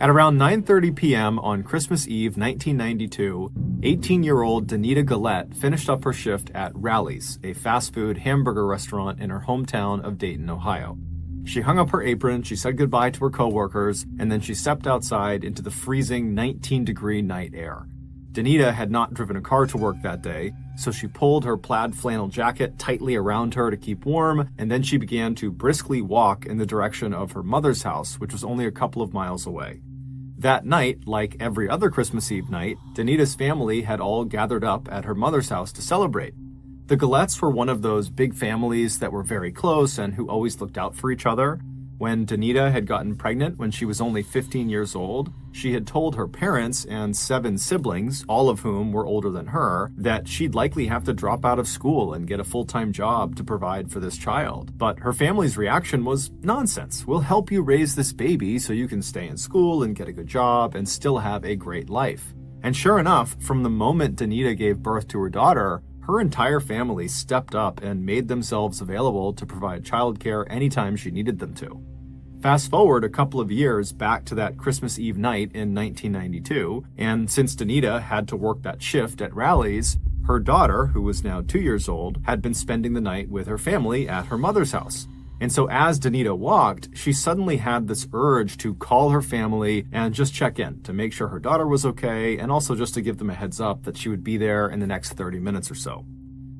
At around 9:30 p.m. on Christmas Eve 1992, 18-year-old Danita Gullette finished up her shift at Rally's, a fast food hamburger restaurant in her hometown of Dayton, Ohio. She hung up her apron, she said goodbye to her coworkers, and then she stepped outside into the freezing 19-degree night air. Danita had not driven a car to work that day, so she pulled her plaid flannel jacket tightly around her to keep warm, and then she began to briskly walk in the direction of her mother's house, which was only a couple of miles away. That night, like every other Christmas Eve night, Danita's family had all gathered up at her mother's house to celebrate. The Gullettes were one of those big families that were very close and who always looked out for each other. When Danita had gotten pregnant when she was only 15 years old, she had told her parents and 7 siblings, all of whom were older than her, that she'd likely have to drop out of school and get a full-time job to provide for this child. But her family's reaction was, "Nonsense. We'll help you raise this baby so you can stay in school and get a good job and still have a great life." And sure enough, from the moment Danita gave birth to her daughter, her entire family stepped up and made themselves available to provide childcare anytime she needed them to. Fast forward a couple of years back to that Christmas Eve night in 1992, and since Danita had to work that shift at Rally's, her daughter, who was now 2 years old, had been spending the night with her family at her mother's house. And so as Danita walked, she suddenly had this urge to call her family and just check in to make sure her daughter was okay, and also just to give them a heads up that she would be there in the next 30 minutes or so.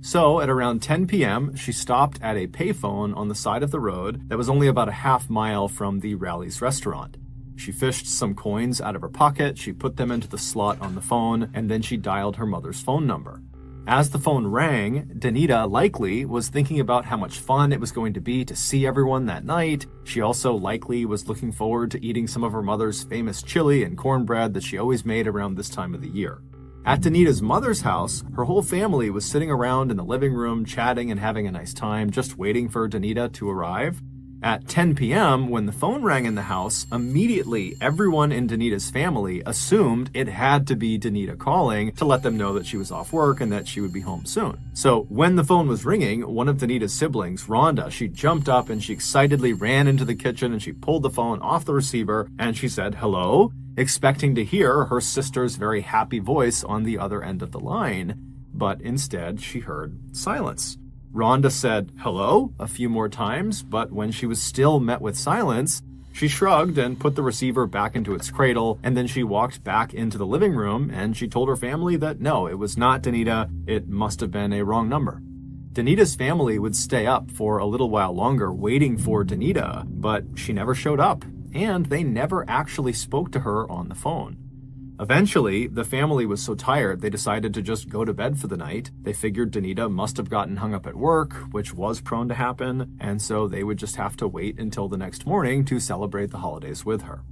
So at around 10 p.m., she stopped at a payphone on the side of the road that was only about a half mile from the Rally's restaurant. She fished some coins out of her pocket, she put them into the slot on the phone, and then she dialed her mother's phone number. As the phone rang, Danita likely was thinking about how much fun it was going to be to see everyone that night. She also likely was looking forward to eating some of her mother's famous chili and cornbread that she always made around this time of the year. At Danita's mother's house, her whole family was sitting around in the living room chatting and having a nice time, just waiting for Danita to arrive. At 10 p.m., when the phone rang in the house, immediately everyone in Danita's family assumed it had to be Danita calling to let them know that she was off work and that she would be home soon. So when the phone was ringing, one of Danita's siblings, Rhonda, she jumped up and she excitedly ran into the kitchen and she pulled the phone off the receiver and she said, "Hello?" expecting to hear her sister's very happy voice on the other end of the line, but instead she heard silence. Rhonda said, "Hello?" a few more times, but when she was still met with silence, she shrugged and put the receiver back into its cradle, and then she walked back into the living room and she told her family that no, it was not Danita, it must have been a wrong number. Danita's family would stay up for a little while longer waiting for Danita, but she never showed up, and they never actually spoke to her on the phone. Eventually, the family was so tired they decided to just go to bed for the night. They figured Danita must have gotten hung up at work, which was prone to happen, and so they would just have to wait until the next morning to celebrate the holidays with her.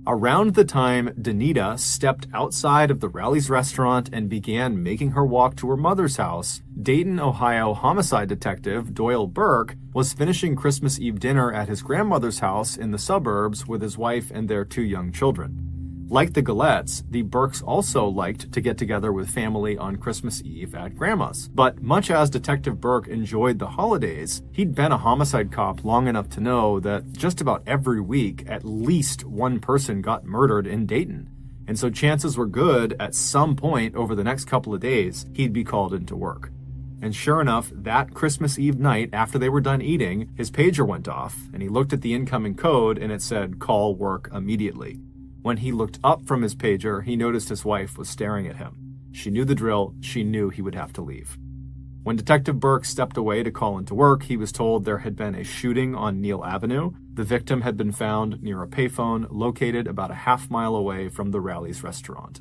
Around the time Danita stepped outside of the Rally's restaurant and began making her walk to her mother's house, Dayton, Ohio homicide detective Doyle Burke was finishing Christmas Eve dinner at his grandmother's house in the suburbs with his wife and their 2 young children. Like the Gullettes, the Burkes also liked to get together with family on Christmas Eve at Grandma's. But much as Detective Burke enjoyed the holidays, he'd been a homicide cop long enough to know that just about every week, at least one person got murdered in Dayton. And so chances were good at some point over the next couple of days, he'd be called into work. And sure enough, that Christmas Eve night, after they were done eating, his pager went off, and he looked at the incoming code and it said, "Call work immediately." When he looked up from his pager, he noticed his wife was staring at him. She knew the drill. She knew he would have to leave. When Detective Burke stepped away to call into work, he was told there had been a shooting on Neal Avenue. The victim had been found near a payphone located about a half mile away from the Rally's restaurant.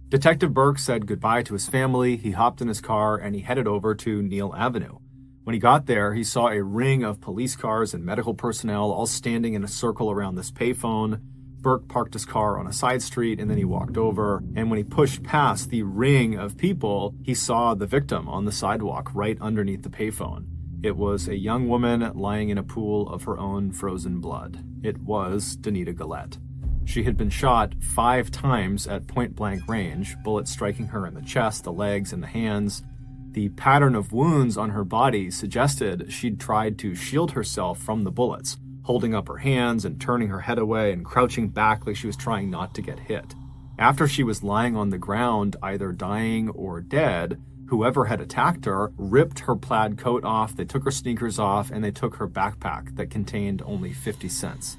Detective Burke said goodbye to his family, he hopped in his car, and he headed over to Neal Avenue. When he got there, he saw a ring of police cars and medical personnel all standing in a circle around this payphone. Burke parked his car on a side street and then he walked over, and when he pushed past the ring of people, he saw the victim on the sidewalk right underneath the payphone. It was a young woman lying in a pool of her own frozen blood. It was Danita Gullette. She had been shot 5 times at point-blank range, bullets striking her in the chest, the legs, and the hands. The pattern of wounds on her body suggested she'd tried to shield herself from the bullets, holding up her hands and turning her head away and crouching back like she was trying not to get hit. After she was lying on the ground, either dying or dead, whoever had attacked her ripped her plaid coat off, they took her sneakers off, and they took her backpack that contained only 50 cents.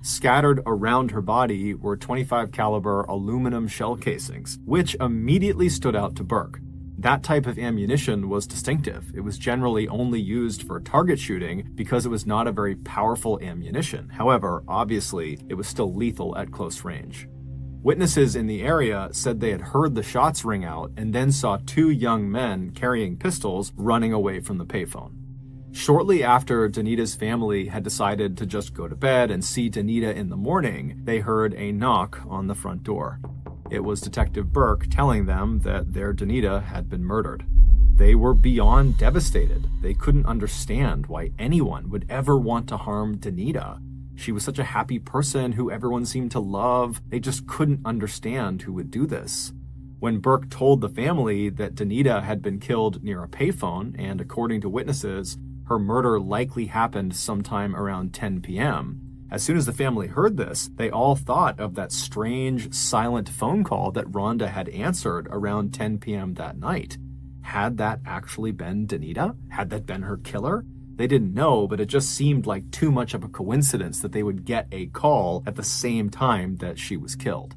Scattered around her body were .25 caliber aluminum shell casings, which immediately stood out to Burke. That type of ammunition was distinctive. It was generally only used for target shooting because it was not a very powerful ammunition. However, obviously, it was still lethal at close range. Witnesses in the area said they had heard the shots ring out and then saw two young men carrying pistols running away from the payphone. Shortly after Danita's family had decided to just go to bed and see Danita in the morning, they heard a knock on the front door. It was Detective Burke telling them that their Danita had been murdered. They were beyond devastated. They couldn't understand why anyone would ever want to harm Danita. She was such a happy person who everyone seemed to love. They just couldn't understand who would do this. When Burke told the family that Danita had been killed near a payphone, and according to witnesses, her murder likely happened sometime around 10 p.m., as soon as the family heard this, they all thought of that strange, silent phone call that Rhonda had answered around 10 p.m. that night. Had that actually been Danita? Had that been her killer? They didn't know, but it just seemed like too much of a coincidence that they would get a call at the same time that she was killed.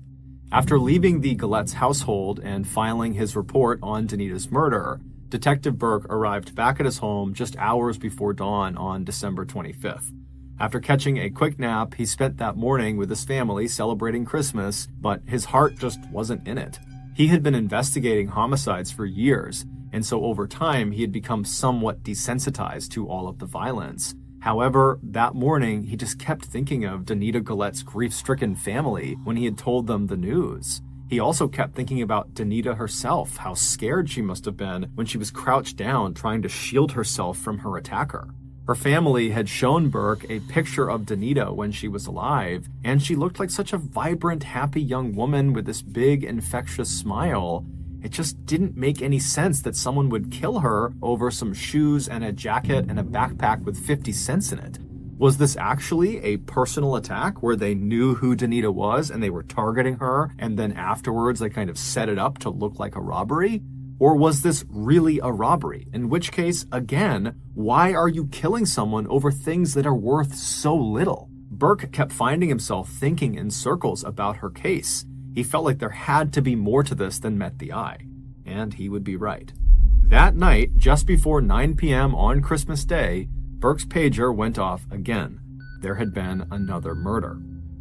After leaving the Gullette's household and filing his report on Danita's murder, Detective Burke arrived back at his home just hours before dawn on December 25th. After catching a quick nap, he spent that morning with his family celebrating Christmas, but his heart just wasn't in it. He had been investigating homicides for years, and so over time he had become somewhat desensitized to all of the violence. However, that morning he just kept thinking of Danita Gullette's grief-stricken family when he had told them the news. He also kept thinking about Danita herself, how scared she must have been when she was crouched down trying to shield herself from her attacker. Her family had shown Burke a picture of Danita when she was alive, and she looked like such a vibrant, happy young woman with this big, infectious smile. It just didn't make any sense that someone would kill her over some shoes and a jacket and a backpack with 50 cents in it. Was this actually a personal attack where they knew who Danita was and they were targeting her, and then afterwards they kind of set it up to look like a robbery? Or was this really a robbery? In which case, again, why are you killing someone over things that are worth so little? Burke kept finding himself thinking in circles about her case. He felt like there had to be more to this than met the eye. And he would be right. That night, just before 9 p.m. on Christmas Day, Burke's pager went off again. There had been another murder.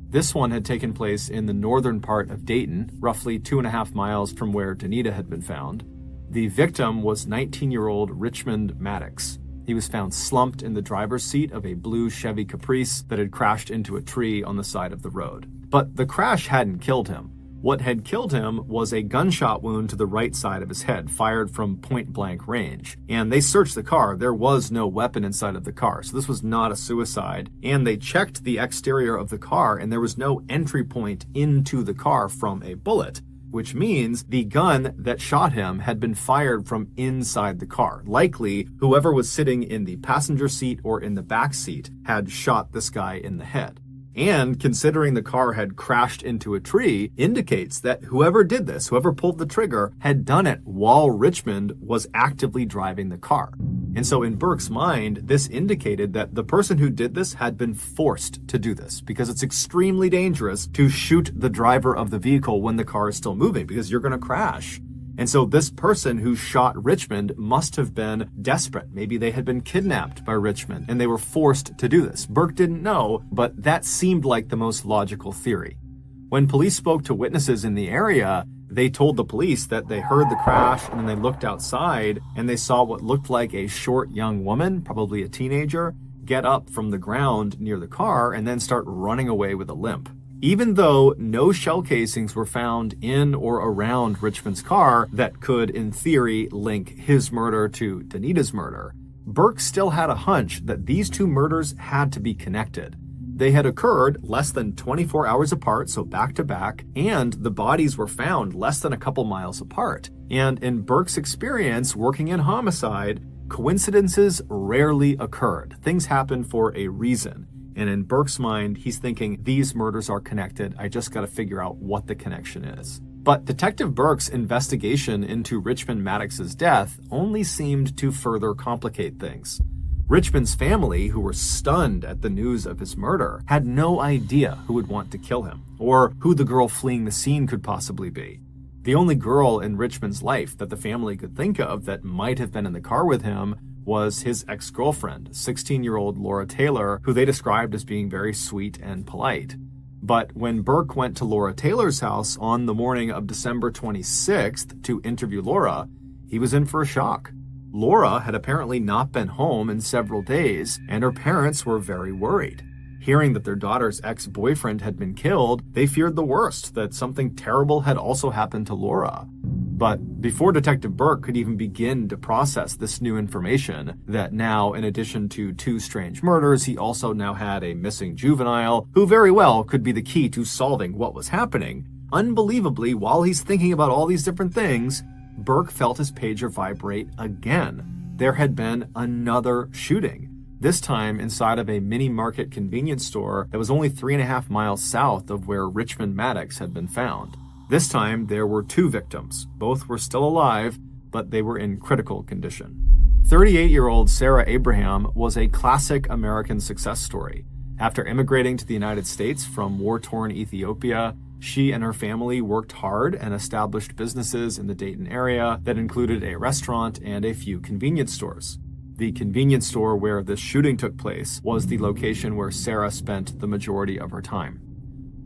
This one had taken place in the northern part of Dayton, roughly 2.5 miles from where Danita had been found. The victim was 19-year-old Richmond Maddox. He was found slumped in the driver's seat of a blue Chevy Caprice that had crashed into a tree on the side of the road. But the crash hadn't killed him. What had killed him was a gunshot wound to the right side of his head, fired from point-blank range. And they searched the car. There was no weapon inside of the car, so this was not a suicide. And they checked the exterior of the car, and there was no entry point into the car from a bullet, which means the gun that shot him had been fired from inside the car. Likely, whoever was sitting in the passenger seat or in the back seat had shot this guy in the head. And considering the car had crashed into a tree, indicates that whoever did this, whoever pulled the trigger, had done it while Richmond was actively driving the car. And so in Burke's mind, this indicated that the person who did this had been forced to do this, because it's extremely dangerous to shoot the driver of the vehicle when the car is still moving, because you're going to crash. And so this person who shot Richmond must have been desperate. Maybe they had been kidnapped by Richmond and they were forced to do this. Burke didn't know, but that seemed like the most logical theory. When police spoke to witnesses in the area, they told the police that they heard the crash and then they looked outside and they saw what looked like a short young woman, probably a teenager, get up from the ground near the car and then start running away with a limp. Even though no shell casings were found in or around Richmond's car that could, in theory, link his murder to Danita's murder, Burke still had a hunch that these two murders had to be connected. They had occurred less than 24 hours apart, so back to back, and the bodies were found less than a couple miles apart. And in Burke's experience working in homicide, coincidences rarely occurred. Things happened for a reason. And in Burke's mind, he's thinking, these murders are connected. I just got to figure out what the connection is. But Detective Burke's investigation into Richmond Maddox's death only seemed to further complicate things. Richmond's family, who were stunned at the news of his murder, had no idea who would want to kill him, or who the girl fleeing the scene could possibly be. The only girl in Richmond's life that the family could think of that might have been in the car with him was his ex-girlfriend, 16-year-old Laura Taylor, who they described as being very sweet and polite. But when Burke went to Laura Taylor's house on the morning of December 26th to interview Laura, he was in for a shock. Laura had apparently not been home in several days, and her parents were very worried. Hearing that their daughter's ex-boyfriend had been killed, they feared the worst, that something terrible had also happened to Laura. But before Detective Burke could even begin to process this new information, that now, in addition to 2 strange murders, he also now had a missing juvenile, who very well could be the key to solving what was happening, unbelievably, while he's thinking about all these different things, Burke felt his pager vibrate again. There had been another shooting, this time inside of a mini-market convenience store that was only 3.5 miles south of where Richmond Maddox had been found. This time, there were 2 victims. Both were still alive, but they were in critical condition. 38-year-old Sarah Abraham was a classic American success story. After immigrating to the United States from war-torn Ethiopia, she and her family worked hard and established businesses in the Dayton area that included a restaurant and a few convenience stores. The convenience store where this shooting took place was the location where Sarah spent the majority of her time.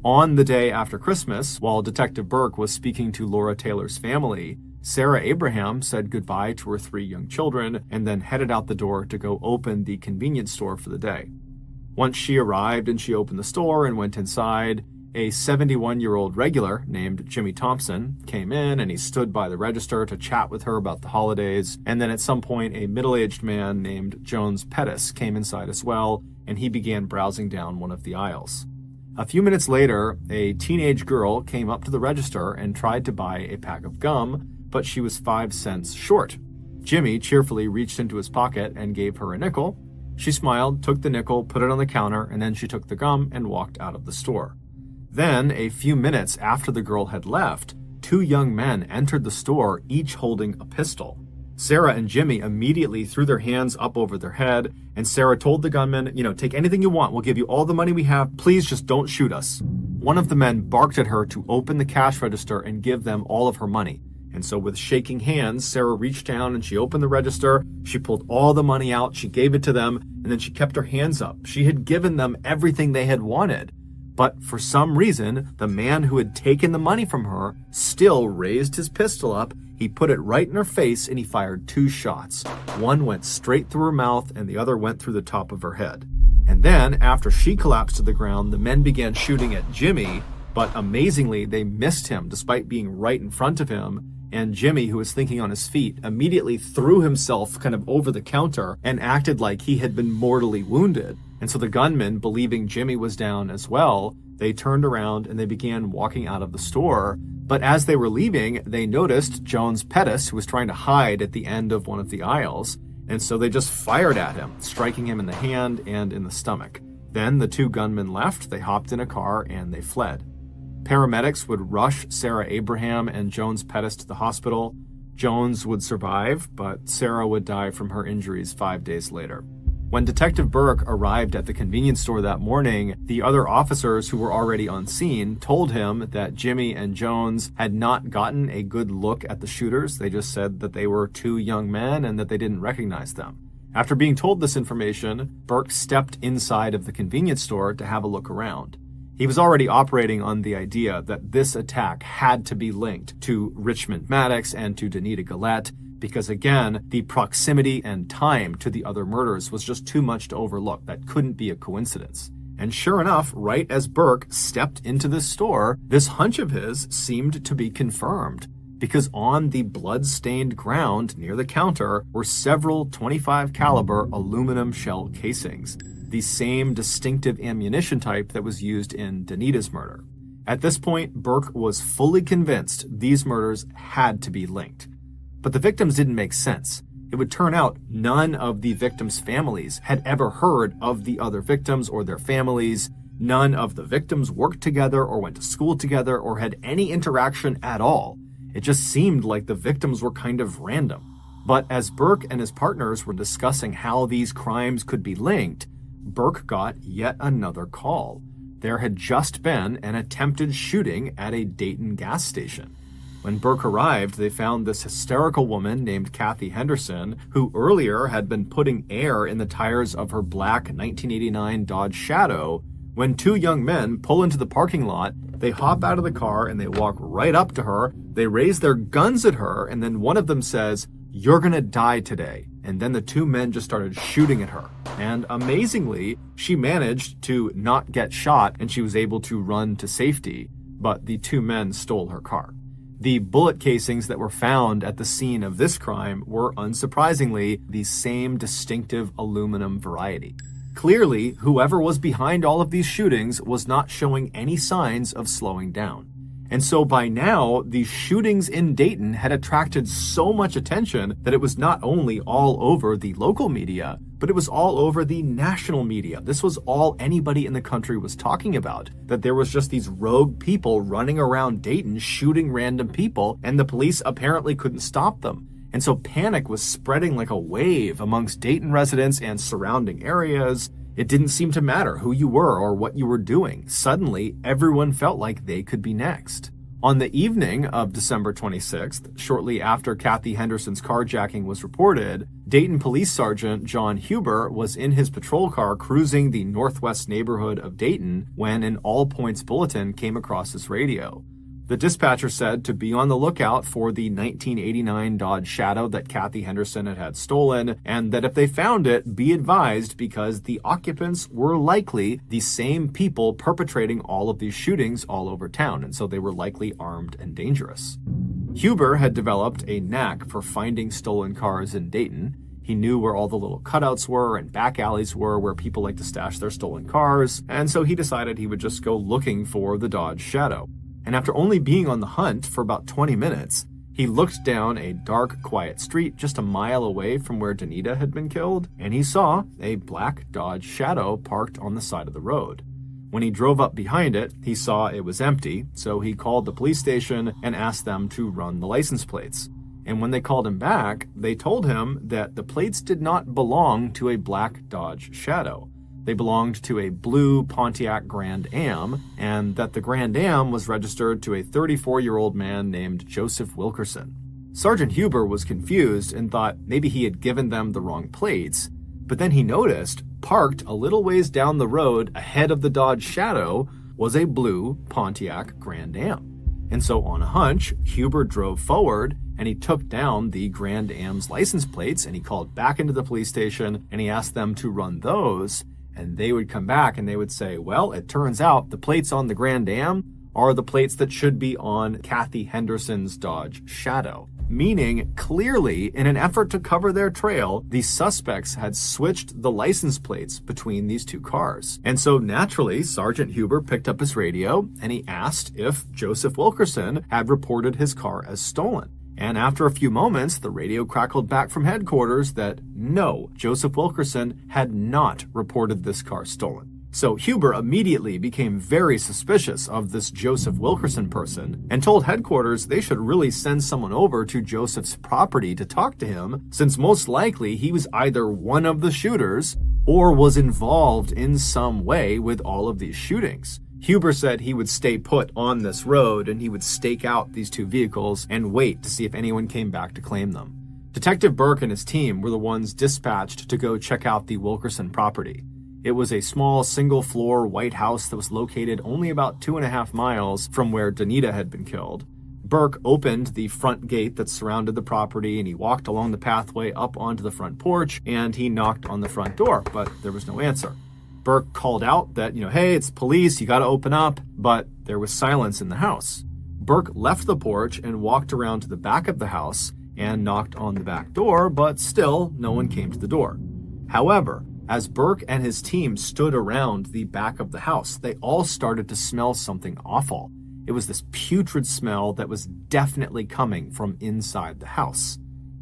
On the day after Christmas, while Detective Burke was speaking to Laura Taylor's family, Sarah Abraham said goodbye to her 3 young children and then headed out the door to go open the convenience store for the day. Once she arrived and she opened the store and went inside, a 71-year-old regular named Jimmy Thompson came in, and he stood by the register to chat with her about the holidays. And then at some point, a middle-aged man named Jones Pettis came inside as well, and he began browsing down one of the aisles. A few minutes later, a teenage girl came up to the register and tried to buy a pack of gum, but she was 5 cents short. Jimmy cheerfully reached into his pocket and gave her a nickel. She smiled, took the nickel, put it on the counter, and then she took the gum and walked out of the store. Then, a few minutes after the girl had left, 2 young men entered the store, each holding a pistol. Sarah and Jimmy immediately threw their hands up over their head, and Sarah told the gunman, take anything you want. We'll give you all the money we have. Please just don't shoot us. One of the men barked at her to open the cash register and give them all of her money. And so with shaking hands, Sarah reached down and she opened the register. She pulled all the money out. She gave it to them, and then she kept her hands up. She had given them everything they had wanted. But for some reason, the man who had taken the money from her still raised his pistol up. He put it right in her face and he fired 2 shots. One went straight through her mouth and the other went through the top of her head. And then, after she collapsed to the ground, the men began shooting at Jimmy, but amazingly, they missed him despite being right in front of him. And Jimmy, who was thinking on his feet, immediately threw himself kind of over the counter and acted like he had been mortally wounded. And so the gunmen, believing Jimmy was down as well, they turned around and they began walking out of the store. But as they were leaving, they noticed Jones Pettis, who was trying to hide at the end of one of the aisles. And so they just fired at him, striking him in the hand and in the stomach. Then the 2 gunmen left, they hopped in a car, and they fled. Paramedics would rush Sarah Abraham and Jones Pettis to the hospital. Jones would survive, but Sarah would die from her injuries 5 days later. When Detective Burke arrived at the convenience store that morning, the other officers who were already on scene told him that Jimmy and Jones had not gotten a good look at the shooters. They just said that they were 2 young men and that they didn't recognize them. After being told this information, Burke stepped inside of the convenience store to have a look around. He was already operating on the idea that this attack had to be linked to Richmond Maddox and to Danita Gullette, because again, the proximity and time to the other murders was just too much to overlook. That couldn't be a coincidence. And sure enough, right as Burke stepped into this store, this hunch of his seemed to be confirmed, because on the blood-stained ground near the counter were several .25 caliber aluminum shell casings, the same distinctive ammunition type that was used in Danita's murder. At this point, Burke was fully convinced these murders had to be linked. But the victims didn't make sense. It would turn out none of the victims' families had ever heard of the other victims or their families. None of the victims worked together or went to school together or had any interaction at all. It just seemed like the victims were kind of random. But as Burke and his partners were discussing how these crimes could be linked, Burke got yet another call. There had just been an attempted shooting at a Dayton gas station. When Burke arrived, they found this hysterical woman named Kathy Henderson, who earlier had been putting air in the tires of her black 1989 Dodge Shadow. When two young men pull into the parking lot, they hop out of the car and they walk right up to her. They raise their guns at her, and then one of them says, "You're gonna die today." And then the two men just started shooting at her. And amazingly, she managed to not get shot and she was able to run to safety, but the two men stole her car. The bullet casings that were found at the scene of this crime were, unsurprisingly, the same distinctive aluminum variety. Clearly, whoever was behind all of these shootings was not showing any signs of slowing down. And so by now, the shootings in Dayton had attracted so much attention that it was not only all over the local media, but it was all over the national media. This was all anybody in the country was talking about, that there was just these rogue people running around Dayton shooting random people, and the police apparently couldn't stop them. And so panic was spreading like a wave amongst Dayton residents and surrounding areas. It didn't seem to matter who you were or what you were doing. Suddenly, everyone felt like they could be next. On the evening of December 26th, shortly after Kathy Henderson's carjacking was reported, Dayton Police Sergeant John Huber was in his patrol car cruising the northwest neighborhood of Dayton when an all-points bulletin came across his radio. The dispatcher said to be on the lookout for the 1989 Dodge Shadow that Kathy Henderson had stolen, and that if they found it, be advised because the occupants were likely the same people perpetrating all of these shootings all over town, and so they were likely armed and dangerous. Huber had developed a knack for finding stolen cars in Dayton. He knew where all the little cutouts were and back alleys were where people like to stash their stolen cars, and so he decided he would just go looking for the Dodge Shadow. And after only being on the hunt for about 20 minutes, he looked down a dark, quiet street just a mile away from where Danita had been killed, and he saw a black Dodge Shadow parked on the side of the road. When he drove up behind it, he saw it was empty, so he called the police station and asked them to run the license plates. And when they called him back, they told him that the plates did not belong to a black Dodge Shadow. They belonged to a blue Pontiac Grand Am, and that the Grand Am was registered to a 34-year-old man named Joseph Wilkerson. Sergeant Huber was confused and thought maybe he had given them the wrong plates, but then he noticed, parked a little ways down the road ahead of the Dodge Shadow, was a blue Pontiac Grand Am. And so on a hunch, Huber drove forward and he took down the Grand Am's license plates and he called back into the police station and he asked them to run those. And they would come back and they would say, well, it turns out the plates on the Grand Am are the plates that should be on Kathy Henderson's Dodge Shadow. Meaning, clearly, in an effort to cover their trail, the suspects had switched the license plates between these two cars. And so naturally, Sergeant Huber picked up his radio and he asked if Joseph Wilkerson had reported his car as stolen. And after a few moments, the radio crackled back from headquarters that no, Joseph Wilkerson had not reported this car stolen. So Huber immediately became very suspicious of this Joseph Wilkerson person and told headquarters they should really send someone over to Joseph's property to talk to him, since most likely he was either one of the shooters or was involved in some way with all of these shootings. Huber said he would stay put on this road and he would stake out these two vehicles and wait to see if anyone came back to claim them. Detective Burke and his team were the ones dispatched to go check out the Wilkerson property. It was a small single-floor white house that was located only about 2.5 miles from where Danita had been killed. Burke opened the front gate that surrounded the property and he walked along the pathway up onto the front porch and he knocked on the front door, but there was no answer. Burke called out that, hey, it's police, you gotta open up, but there was silence in the house. Burke left the porch and walked around to the back of the house and knocked on the back door, but still no one came to the door. However, as Burke and his team stood around the back of the house, they all started to smell something awful. It was this putrid smell that was definitely coming from inside the house.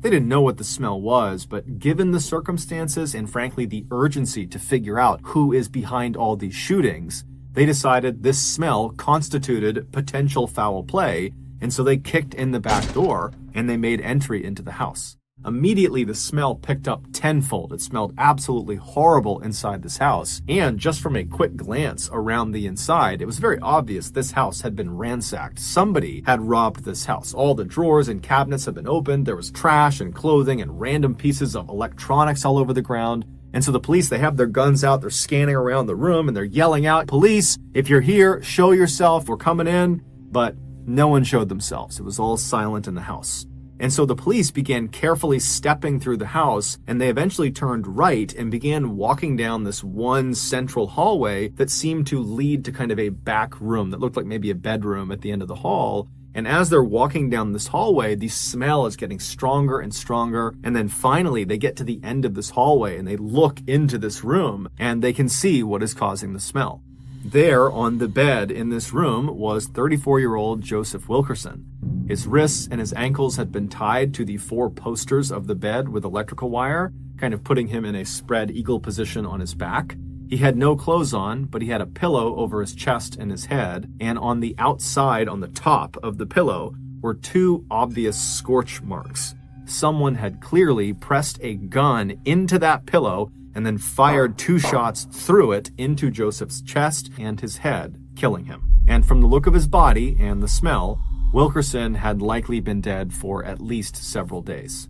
They didn't know what the smell was, but given the circumstances and frankly the urgency to figure out who is behind all these shootings, they decided this smell constituted potential foul play, and so they kicked in the back door and they made entry into the house. Immediately, the smell picked up tenfold. It smelled absolutely horrible inside this house. And just from a quick glance around the inside, it was very obvious this house had been ransacked. Somebody had robbed this house. All the drawers and cabinets had been opened. There was trash and clothing and random pieces of electronics all over the ground. And so the police, they have their guns out, they're scanning around the room, and they're yelling out, "Police, if you're here, show yourself, we're coming in." But no one showed themselves. It was all silent in the house. And so the police began carefully stepping through the house, and they eventually turned right and began walking down this one central hallway that seemed to lead to kind of a back room that looked like maybe a bedroom at the end of the hall. And as they're walking down this hallway, the smell is getting stronger and stronger. And then finally, they get to the end of this hallway and they look into this room and they can see what is causing the smell. There on the bed in this room was 34-year-old Joseph Wilkerson. His wrists and his ankles had been tied to the 4 posters of the bed with electrical wire, kind of putting him in a spread eagle position on his back. He had no clothes on, but he had a pillow over his chest and his head, and on the outside, on the top of the pillow, were 2 obvious scorch marks. Someone had clearly pressed a gun into that pillow and then fired 2 shots through it into Joseph's chest and his head, killing him. And from the look of his body and the smell, Wilkerson had likely been dead for at least several days.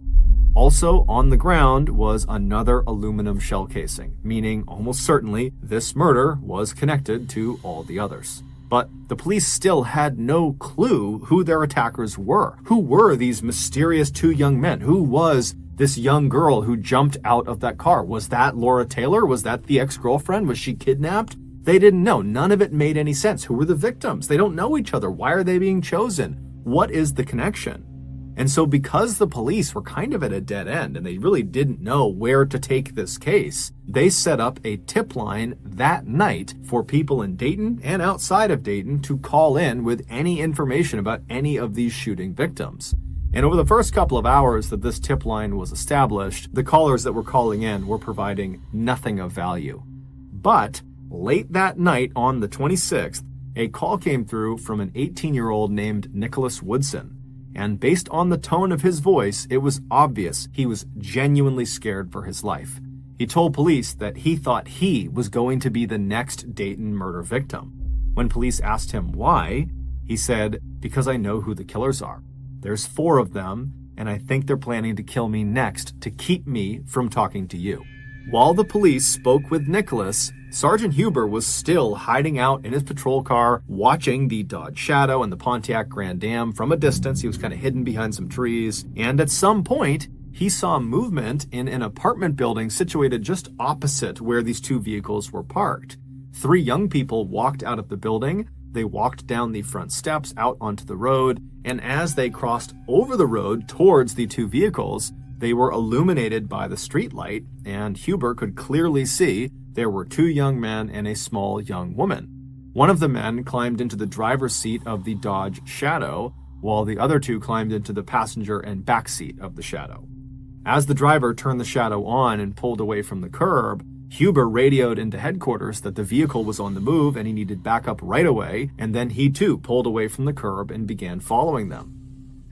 Also on the ground was another aluminum shell casing, meaning almost certainly this murder was connected to all the others. But the police still had no clue who their attackers were. Who were these mysterious 2 young men? Who was this young girl who jumped out of that car? Was that Laura Taylor? Was that the ex-girlfriend? Was she kidnapped? They didn't know. None of it made any sense. Who were the victims? They don't know each other. Why are they being chosen? What is the connection? And so because the police were kind of at a dead end and they really didn't know where to take this case, they set up a tip line that night for people in Dayton and outside of Dayton to call in with any information about any of these shooting victims. And over the first couple of hours that this tip line was established, the callers that were calling in were providing nothing of value. But late that night on the 26th, a call came through from an 18-year-old named Nicholas Woodson. And based on the tone of his voice, it was obvious he was genuinely scared for his life. He told police that he thought he was going to be the next Dayton murder victim. When police asked him why, he said, "Because I know who the killers are. There's 4 of them, and I think they're planning to kill me next to keep me from talking to you." While the police spoke with Nicholas, Sergeant Huber was still hiding out in his patrol car, watching the Dodge Shadow and the Pontiac Grand Am from a distance. He was kind of hidden behind some trees. And at some point, he saw movement in an apartment building situated just opposite where these 2 vehicles were parked. 3 young people walked out of the building. They walked down the front steps out onto the road. And as they crossed over the road towards the 2 vehicles, they were illuminated by the streetlight, and Huber could clearly see there were 2 young men and a small young woman. One of the men climbed into the driver's seat of the Dodge Shadow, while the other 2 climbed into the passenger and back seat of the Shadow. As the driver turned the Shadow on and pulled away from the curb, Huber radioed into headquarters that the vehicle was on the move and he needed backup right away, and then he too pulled away from the curb and began following them.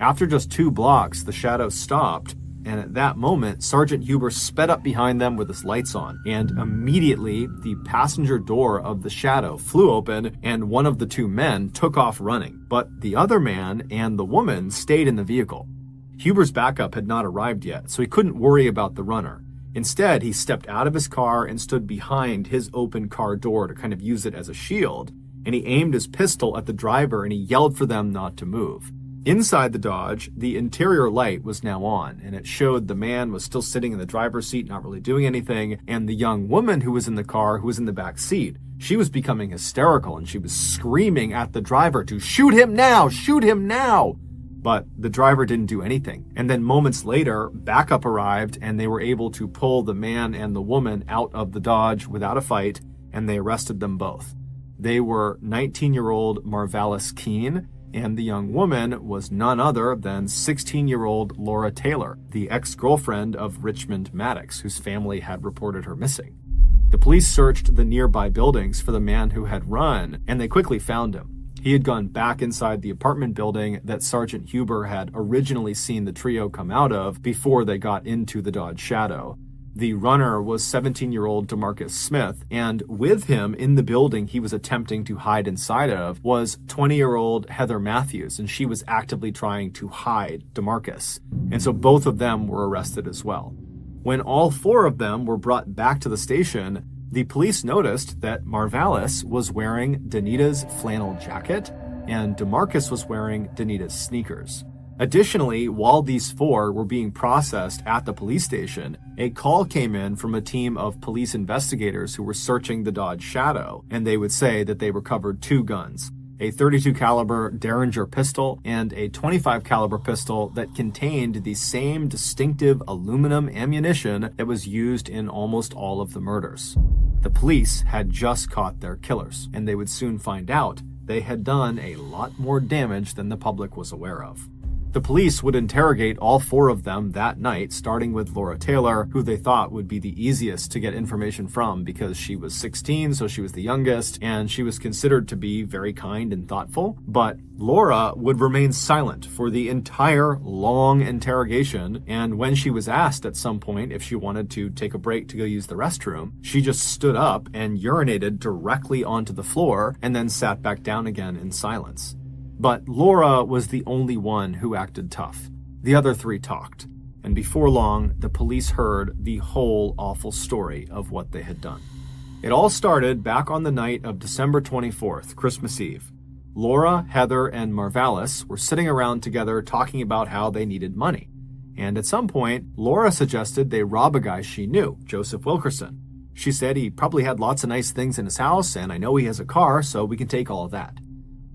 After just 2 blocks, the Shadow stopped, and at that moment, Sergeant Huber sped up behind them with his lights on, and immediately the passenger door of the Shadow flew open and one of the 2 men took off running, but the other man and the woman stayed in the vehicle. Huber's backup had not arrived yet, so he couldn't worry about the runner. Instead, he stepped out of his car and stood behind his open car door to kind of use it as a shield, and he aimed his pistol at the driver and he yelled for them not to move. Inside the Dodge, the interior light was now on, and it showed the man was still sitting in the driver's seat, not really doing anything, and the young woman who was in the car, who was in the back seat, she was becoming hysterical, and she was screaming at the driver to shoot him now, shoot him now. But the driver didn't do anything. And then moments later, backup arrived, and they were able to pull the man and the woman out of the Dodge without a fight, and they arrested them both. They were 19-year-old Marvalis Keene and the young woman was none other than 16-year-old Laura Taylor, the ex-girlfriend of Richmond Maddox, whose family had reported her missing. The police searched the nearby buildings for the man who had run, and they quickly found him. He had gone back inside the apartment building that Sergeant Huber had originally seen the trio come out of before they got into the Dodge Shadow. The runner was 17-year-old DeMarcus Smith, and with him in the building he was attempting to hide inside of was 20-year-old Heather Matthews, and she was actively trying to hide DeMarcus. And so both of them were arrested as well. When all four of them were brought back to the station, the police noticed that Marvalis was wearing Danita's flannel jacket, and DeMarcus was wearing Danita's sneakers. Additionally, while these four were being processed at the police station, a call came in from a team of police investigators who were searching the Dodge Shadow, and they would say that they recovered two guns, a .32 caliber Derringer pistol and a .25 caliber pistol that contained the same distinctive aluminum ammunition that was used in almost all of the murders. The police had just caught their killers, and they would soon find out they had done a lot more damage than the public was aware of. The police would interrogate all four of them that night, starting with Laura Taylor, who they thought would be the easiest to get information from because she was 16, so she was the youngest, and she was considered to be very kind and thoughtful. But Laura would remain silent for the entire long interrogation, and when she was asked at some point if she wanted to take a break to go use the restroom, she just stood up and urinated directly onto the floor and then sat back down again in silence. But Laura was the only one who acted tough. The other three talked, and before long, the police heard the whole awful story of what they had done. It all started back on the night of December 24th, Christmas Eve. Laura, Heather, and Marvalis were sitting around together talking about how they needed money. And at some point, Laura suggested they rob a guy she knew, Joseph Wilkerson. She said he probably had lots of nice things in his house, and I know he has a car, so we can take all of that.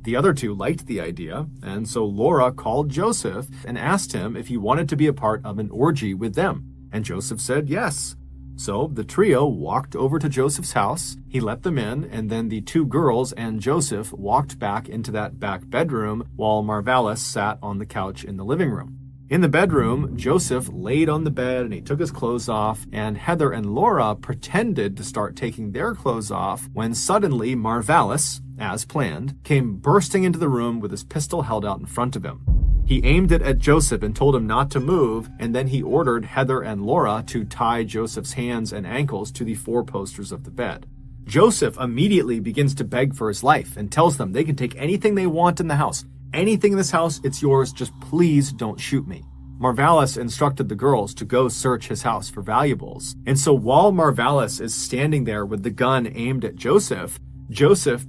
The other two liked the idea, and so Laura called Joseph and asked him if he wanted to be a part of an orgy with them, and Joseph said yes. So the trio walked over to Joseph's house, he let them in, and then the two girls and Joseph walked back into that back bedroom while Marvalis sat on the couch in the living room. In the bedroom, Joseph laid on the bed and he took his clothes off, and Heather and Laura pretended to start taking their clothes off when suddenly Marvalis, as planned, came bursting into the room with his pistol held out in front of him. He aimed it at Joseph and told him not to move, and then he ordered Heather and Laura to tie Joseph's hands and ankles to the four posters of the bed. Joseph immediately begins to beg for his life and tells them they can take anything they want in the house. Anything in this house, it's yours, just please don't shoot me. Marvalis instructed the girls to go search his house for valuables. And so while Marvalis is standing there with the gun aimed at Joseph,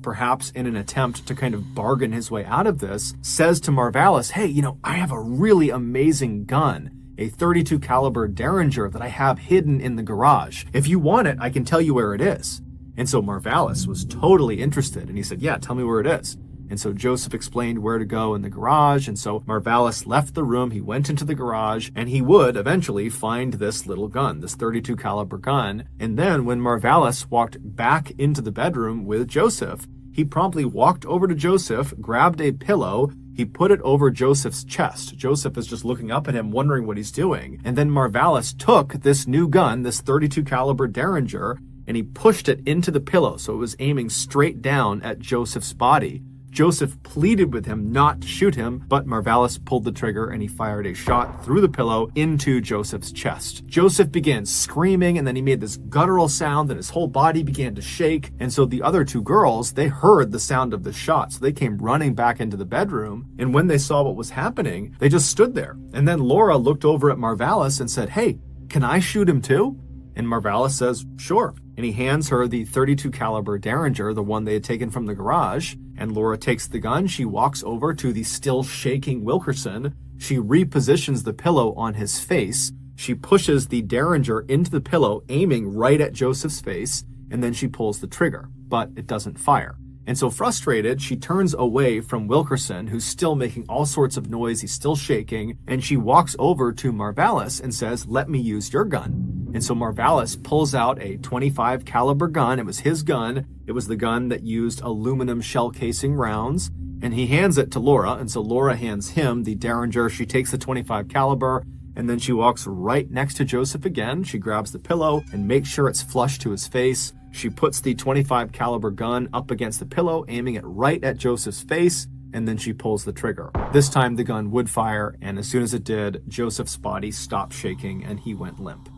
perhaps in an attempt to kind of bargain his way out of this, says to Marvalis, hey, I have a really amazing gun, a .32 caliber Derringer that I have hidden in the garage. If you want it, I can tell you where it is. And so Marvalis was totally interested, and he said, yeah, tell me where it is. And so Joseph explained where to go in the garage, and so Marvalis left the room, he went into the garage, and he would eventually find this little gun, this .32 caliber gun. And then when Marvalis walked back into the bedroom with Joseph, he promptly walked over to Joseph, grabbed a pillow, he put it over Joseph's chest. Joseph is just looking up at him, wondering what he's doing. And then Marvalis took this new gun, this .32 caliber Derringer, and he pushed it into the pillow, so it was aiming straight down at Joseph's body. Joseph pleaded with him not to shoot him, but Marvalis pulled the trigger and he fired a shot through the pillow into Joseph's chest. Joseph began screaming, and then he made this guttural sound and his whole body began to shake. And so the other two girls, they heard the sound of the shot, so they came running back into the bedroom. And when they saw what was happening, they just stood there. And then Laura looked over at Marvalis and said, hey, can I shoot him too? And Marvalis says, sure. And he hands her the .32 caliber Derringer, the one they had taken from the garage. And Laura takes the gun. She walks over to the still shaking Wilkerson. She repositions the pillow on his face. She pushes the Derringer into the pillow, aiming right at Joseph's face. And then she pulls the trigger, but it doesn't fire. And so frustrated, she turns away from Wilkerson, who's still making all sorts of noise. He's still shaking. And she walks over to Marvalis and says, let me use your gun. And so Marvalis pulls out a .25 caliber gun. It was his gun. It was the gun that used aluminum shell casing rounds. And he hands it to Laura, and so Laura hands him the Derringer. She takes the .25 caliber, and then she walks right next to Joseph again. She grabs the pillow and makes sure it's flush to his face. She puts the .25 caliber gun up against the pillow, aiming it right at Joseph's face, and then she pulls the trigger. This time the gun would fire, and as soon as it did, Joseph's body stopped shaking and he went limp.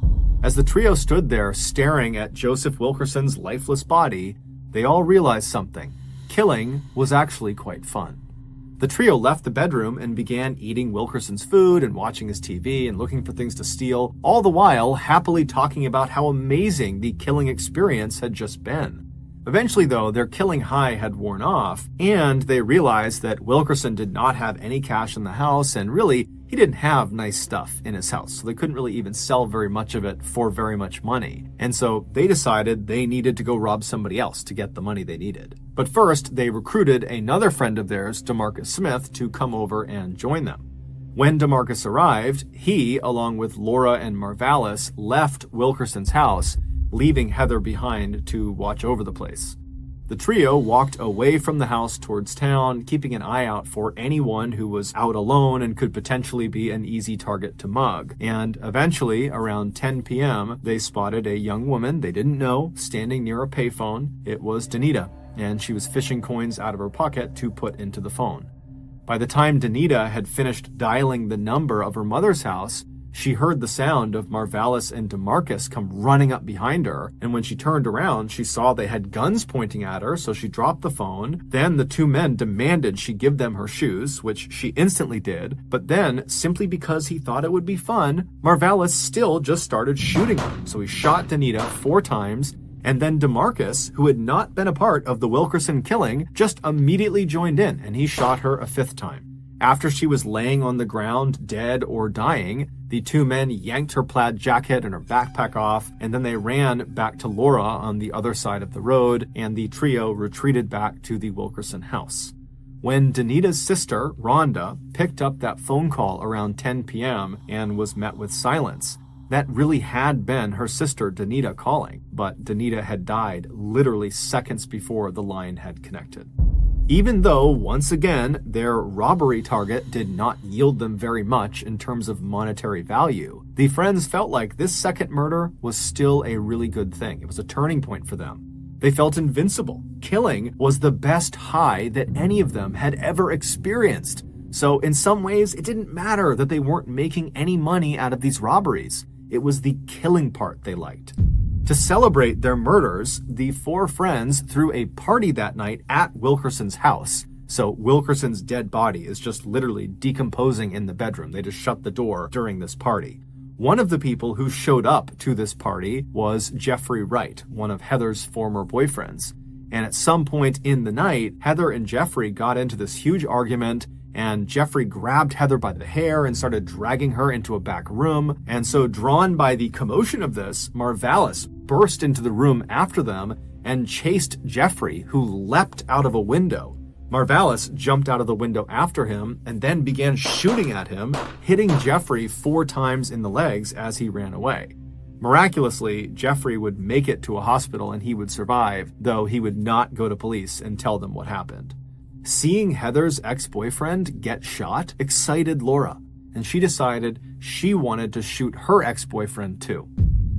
As the trio stood there staring at Joseph Wilkerson's lifeless body, they all realized something. Killing was actually quite fun. The trio left the bedroom and began eating Wilkerson's food and watching his TV and looking for things to steal, all the while happily talking about how amazing the killing experience had just been. Eventually, though, their killing high had worn off, and they realized that Wilkerson did not have any cash in the house, and really, he didn't have nice stuff in his house, so they couldn't really even sell very much of it for very much money. And so they decided they needed to go rob somebody else to get the money they needed. But first, they recruited another friend of theirs, DeMarcus Smith, to come over and join them. When DeMarcus arrived, he, along with Laura and Marvalis, left Wilkerson's house, leaving Heather behind to watch over the place. The trio walked away from the house towards town, keeping an eye out for anyone who was out alone and could potentially be an easy target to mug. And eventually, around 10 p.m., they spotted a young woman they didn't know standing near a payphone. It was Danita, and she was fishing coins out of her pocket to put into the phone. By the time Danita had finished dialing the number of her mother's house, she heard the sound of Marvalis and DeMarcus come running up behind her, and when she turned around, she saw they had guns pointing at her, so she dropped the phone. Then the two men demanded she give them her shoes, which she instantly did, but then, simply because he thought it would be fun, Marvalis still just started shooting her. So he shot Danita 4 times, and then DeMarcus, who had not been a part of the Wilkerson killing, just immediately joined in, and he shot her a 5th time. After she was laying on the ground, dead or dying, the two men yanked her plaid jacket and her backpack off, and then they ran back to Laura on the other side of the road, and the trio retreated back to the Wilkerson house. When Danita's sister, Rhonda, picked up that phone call around 10 p.m. and was met with silence, that really had been her sister Danita calling, but Danita had died literally seconds before the line had connected. Even though, once again, their robbery target did not yield them very much in terms of monetary value, the friends felt like this second murder was still a really good thing. It was a turning point for them. They felt invincible. Killing was the best high that any of them had ever experienced. So in some ways, it didn't matter that they weren't making any money out of these robberies. It was the killing part they liked. To celebrate their murders, the 4 friends threw a party that night at Wilkerson's house. So Wilkerson's dead body is just literally decomposing in the bedroom. They just shut the door during this party. One of the people who showed up to this party was Jeffrey Wright, one of Heather's former boyfriends. And at some point in the night, Heather and Jeffrey got into this huge argument, and Jeffrey grabbed Heather by the hair and started dragging her into a back room. And so, drawn by the commotion of this, Marvalis burst into the room after them and chased Jeffrey, who leapt out of a window. Marvalis jumped out of the window after him and then began shooting at him, hitting Jeffrey 4 times in the legs as he ran away. Miraculously, Jeffrey would make it to a hospital and he would survive, though he would not go to police and tell them what happened. Seeing Heather's ex-boyfriend get shot excited Laura, and she decided she wanted to shoot her ex-boyfriend too.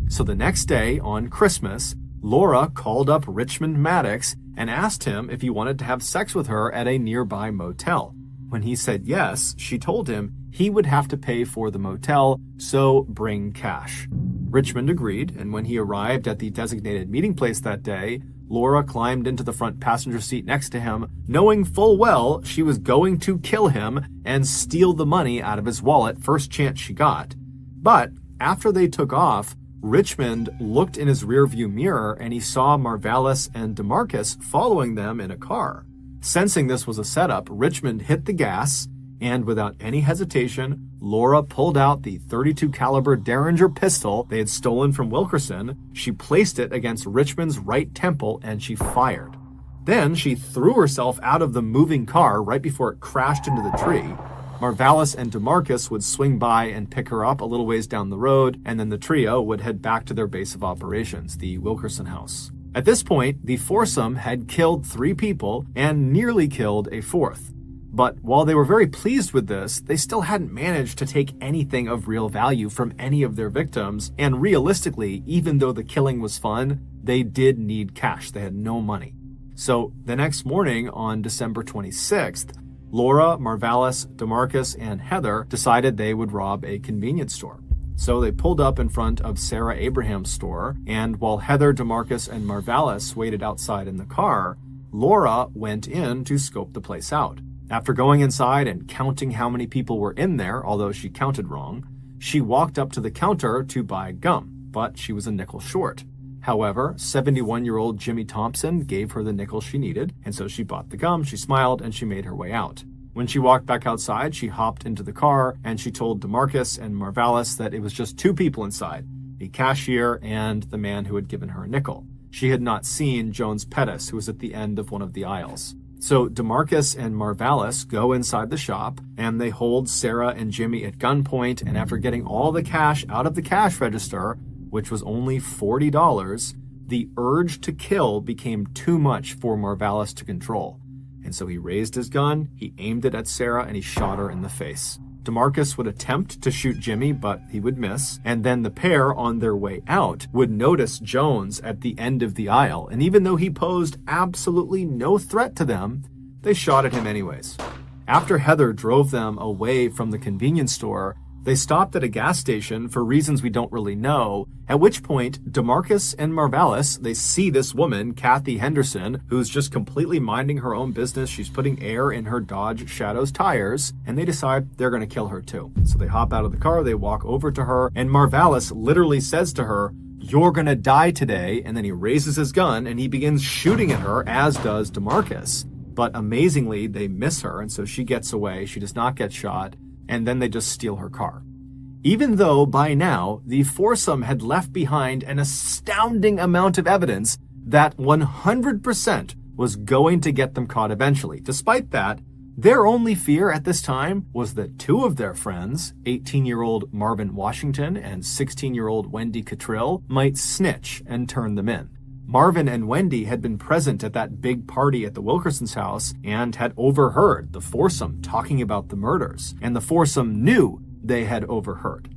So the next day, on Christmas, Laura called up Richmond Maddox and asked him if he wanted to have sex with her at a nearby motel. When he said yes, she told him he would have to pay for the motel, so bring cash. Richmond agreed, and when he arrived at the designated meeting place that day, Laura climbed into the front passenger seat next to him, knowing full well she was going to kill him and steal the money out of his wallet first chance she got. But after they took off, Richmond looked in his rearview mirror and he saw Marvalis and DeMarcus following them in a car. Sensing this was a setup, Richmond hit the gas, and without any hesitation, Laura pulled out the .32 caliber Derringer pistol they had stolen from Wilkerson. She placed it against Richmond's right temple and she fired. Then she threw herself out of the moving car right before it crashed into the tree. Marvalis and DeMarcus would swing by and pick her up a little ways down the road, and then the trio would head back to their base of operations, the Wilkerson house. At this point, the foursome had killed 3 people and nearly killed a 4th. But while they were very pleased with this, they still hadn't managed to take anything of real value from any of their victims, and realistically, even though the killing was fun, they did need cash. They had no money. So the next morning, on December 26th, Laura, Marvalis, DeMarcus, and Heather decided they would rob a convenience store. So they pulled up in front of Sarah Abraham's store, and while Heather, DeMarcus, and Marvalis waited outside in the car, Laura went in to scope the place out. After going inside and counting how many people were in there, although she counted wrong, she walked up to the counter to buy gum, but she was a nickel short. However, 71-year-old Jimmy Thompson gave her the nickel she needed, and so she bought the gum, she smiled, and she made her way out. When she walked back outside, she hopped into the car, and she told DeMarcus and Marvalis that it was just 2 people inside, the cashier and the man who had given her a nickel. She had not seen Jones Pettis, who was at the end of one of the aisles. So DeMarcus and Marvalis go inside the shop, and they hold Sarah and Jimmy at gunpoint, and after getting all the cash out of the cash register, which was only $40, the urge to kill became too much for Marvalis to control. And so he raised his gun, he aimed it at Sarah, and he shot her in the face. DeMarcus would attempt to shoot Jimmy, but he would miss. And then the pair, on their way out, would notice Jones at the end of the aisle. And even though he posed absolutely no threat to them, they shot at him anyways. After Heather drove them away from the convenience store, they stopped at a gas station for reasons we don't really know, at which point DeMarcus and Marvalis, they see this woman, Kathy Henderson, who's just completely minding her own business. She's putting air in her Dodge Shadows tires, and they decide they're going to kill her too. So they hop out of the car, they walk over to her, and Marvalis literally says to her, "You're going to die today," and then he raises his gun and he begins shooting at her, as does DeMarcus. But amazingly, they miss her, and so she gets away. She does not get shot. And then they just steal her car. Even though by now the foursome had left behind an astounding amount of evidence that 100% was going to get them caught eventually. Despite that, their only fear at this time was that 2 of their friends, 18-year-old Marvin Washington and 16-year-old Wendy Cottrill, might snitch and turn them in. Marvin and Wendy had been present at that big party at the Wilkerson's house and had overheard the foursome talking about the murders, and the foursome knew they had overheard.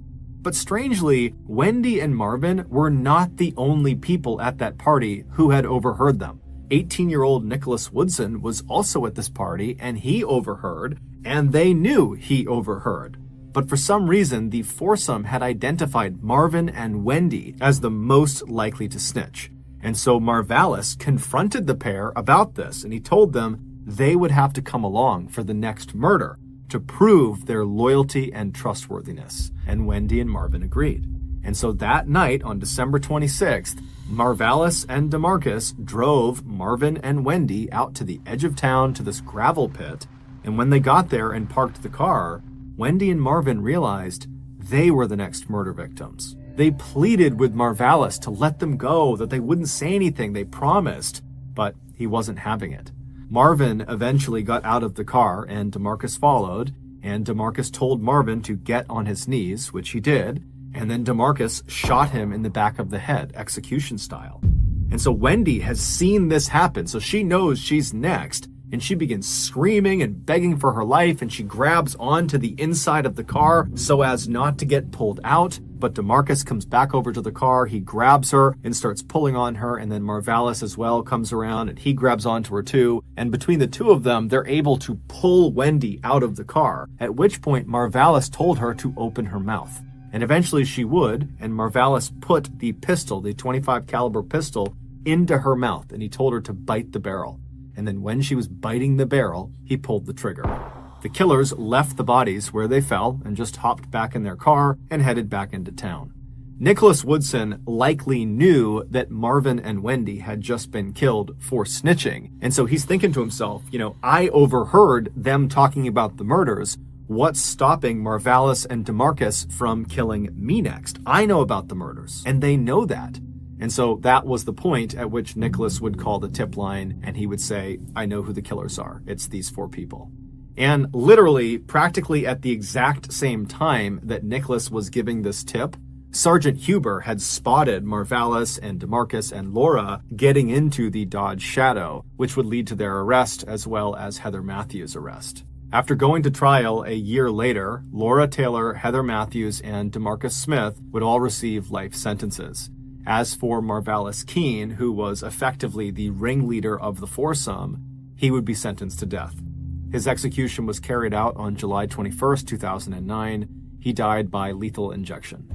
But strangely, Wendy and Marvin were not the only people at that party who had overheard them. 18-year-old Nicholas Woodson was also at this party, and he overheard, and they knew he overheard. But for some reason, the foursome had identified Marvin and Wendy as the most likely to snitch. And so Marvalis confronted the pair about this, and he told them they would have to come along for the next murder to prove their loyalty and trustworthiness. And Wendy and Marvin agreed. And so that night, on December 26th, Marvalis and DeMarcus drove Marvin and Wendy out to the edge of town to this gravel pit. And when they got there and parked the car, Wendy and Marvin realized they were the next murder victims. They pleaded with Marvalis to let them go, that they wouldn't say anything, they promised, but he wasn't having it. Marvin eventually got out of the car, and DeMarcus followed, and DeMarcus told Marvin to get on his knees, which he did, and then DeMarcus shot him in the back of the head, execution style. And so Wendy has seen this happen, so she knows she's next, and she begins screaming and begging for her life, and she grabs onto the inside of the car so as not to get pulled out. But DeMarcus comes back over to the car, he grabs her and starts pulling on her, and then Marvalis as well comes around and he grabs onto her too. And between the 2 of them, they're able to pull Wendy out of the car, at which point Marvalis told her to open her mouth. And eventually she would, and Marvalis put the pistol, the .25 caliber pistol, into her mouth, and he told her to bite the barrel. And then when she was biting the barrel, he pulled the trigger. The killers left the bodies where they fell and just hopped back in their car and headed back into town. Nicholas Woodson likely knew that Marvin and Wendy had just been killed for snitching. And so he's thinking to himself, I overheard them talking about the murders. What's stopping Marvalis and DeMarcus from killing me next? I know about the murders, and they know that. And so that was the point at which Nicholas would call the tip line, and he would say, I know who the killers are. It's these 4 people. And literally, practically at the exact same time that Nicholas was giving this tip, Sergeant Huber had spotted Marvalis and DeMarcus and Laura getting into the Dodge Shadow, which would lead to their arrest as well as Heather Matthews' arrest. After going to trial a year later, Laura Taylor, Heather Matthews, and DeMarcus Smith would all receive life sentences. As for Marvalis Keene, who was effectively the ringleader of the foursome, he would be sentenced to death. His execution was carried out on July 21st, 2009. He died by lethal injection.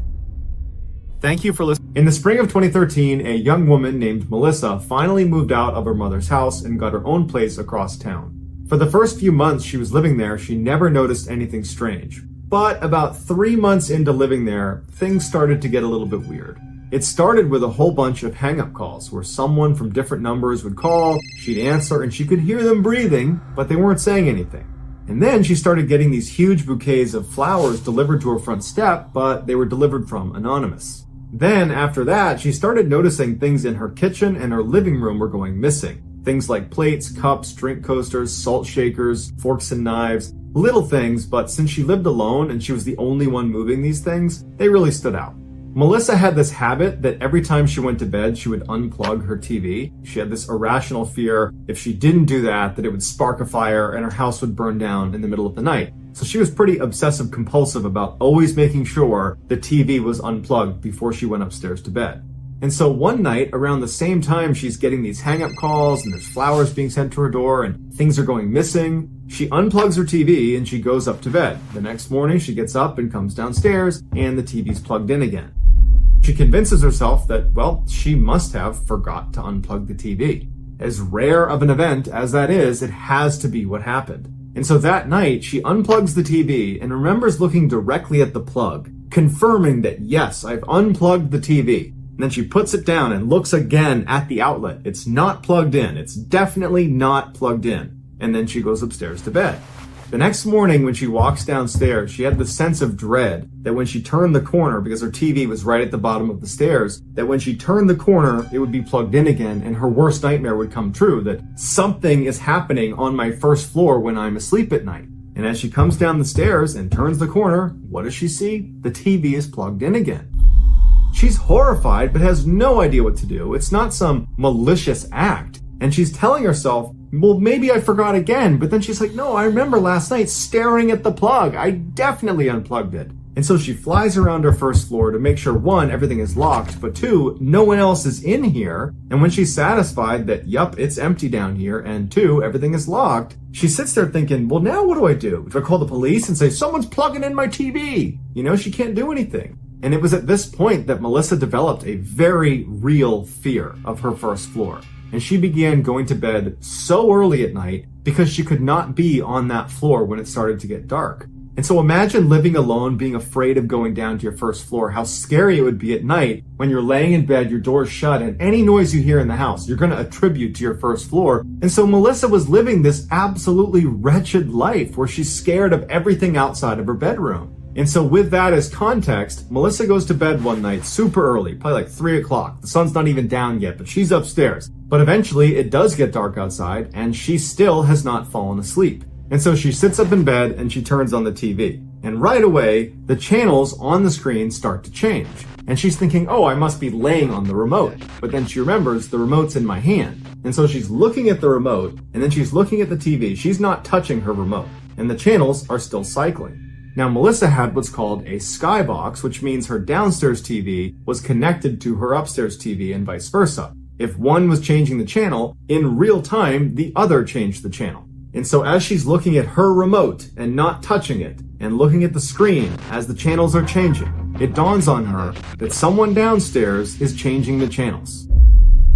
Thank you for listening. In the spring of 2013, a young woman named Melissa finally moved out of her mother's house and got her own place across town. For the first few months she was living there, she never noticed anything strange. But about 3 months into living there, things started to get a little bit weird. It started with a whole bunch of hang-up calls where someone from different numbers would call, she'd answer, and she could hear them breathing, but they weren't saying anything. And then she started getting these huge bouquets of flowers delivered to her front step, but they were delivered from anonymous. Then, after that, she started noticing things in her kitchen and her living room were going missing. Things like plates, cups, drink coasters, salt shakers, forks and knives, little things, but since she lived alone and she was the only one moving these things, they really stood out. Melissa had this habit that every time she went to bed, she would unplug her TV. She had this irrational fear if she didn't do that it would spark a fire and her house would burn down in the middle of the night. So she was pretty obsessive compulsive about always making sure the TV was unplugged before she went upstairs to bed. And so one night, around the same time she's getting these hang-up calls and there's flowers being sent to her door and things are going missing, she unplugs her TV and she goes up to bed. The next morning she gets up and comes downstairs and the TV's plugged in again. She convinces herself that, well, she must have forgot to unplug the TV. As rare of an event as that is, it has to be what happened. And so that night, she unplugs the TV and remembers looking directly at the plug, confirming that, yes, I've unplugged the TV. And then she puts it down and looks again at the outlet. It's not plugged in. It's definitely not plugged in. And then she goes upstairs to bed. The next morning when she walks downstairs, she had the sense of dread that when she turned the corner, because her TV was right at the bottom of the stairs, that when she turned the corner, it would be plugged in again and her worst nightmare would come true, that something is happening on my first floor when I'm asleep at night. And as she comes down the stairs and turns the corner, what does she see? The TV is plugged in again. She's horrified but has no idea what to do. It's not some malicious act. And she's telling herself, well, maybe I forgot again. But then she's like, no, I remember last night staring at the plug. I definitely unplugged it. And so she flies around her first floor to make sure, one, everything is locked, but two, no one else is in here. And when she's satisfied that, yup, it's empty down here, and two, everything is locked, she sits there thinking, well, now what do I do? Do I call the police and say, someone's plugging in my TV? You know, she can't do anything. And it was at this point that Melissa developed a very real fear of her first floor. And she began going to bed so early at night because she could not be on that floor when it started to get dark. And so imagine living alone, being afraid of going down to your first floor, how scary it would be at night when you're laying in bed, your door's shut, and any noise you hear in the house, you're going to attribute to your first floor. And so Melissa was living this absolutely wretched life where she's scared of everything outside of her bedroom. And so with that as context, Melissa goes to bed one night super early, probably like 3 o'clock. The sun's not even down yet, but she's upstairs. But eventually it does get dark outside and she still has not fallen asleep. And so she sits up in bed and she turns on the TV. And right away, the channels on the screen start to change. And she's thinking, oh, I must be laying on the remote. But then she remembers the remote's in my hand. And so she's looking at the remote and then she's looking at the TV. She's not touching her remote. And the channels are still cycling. Now, Melissa had what's called a skybox, which means her downstairs TV was connected to her upstairs TV and vice versa. If one was changing the channel, in real time, the other changed the channel. And so as she's looking at her remote and not touching it, and looking at the screen as the channels are changing, it dawns on her that someone downstairs is changing the channels.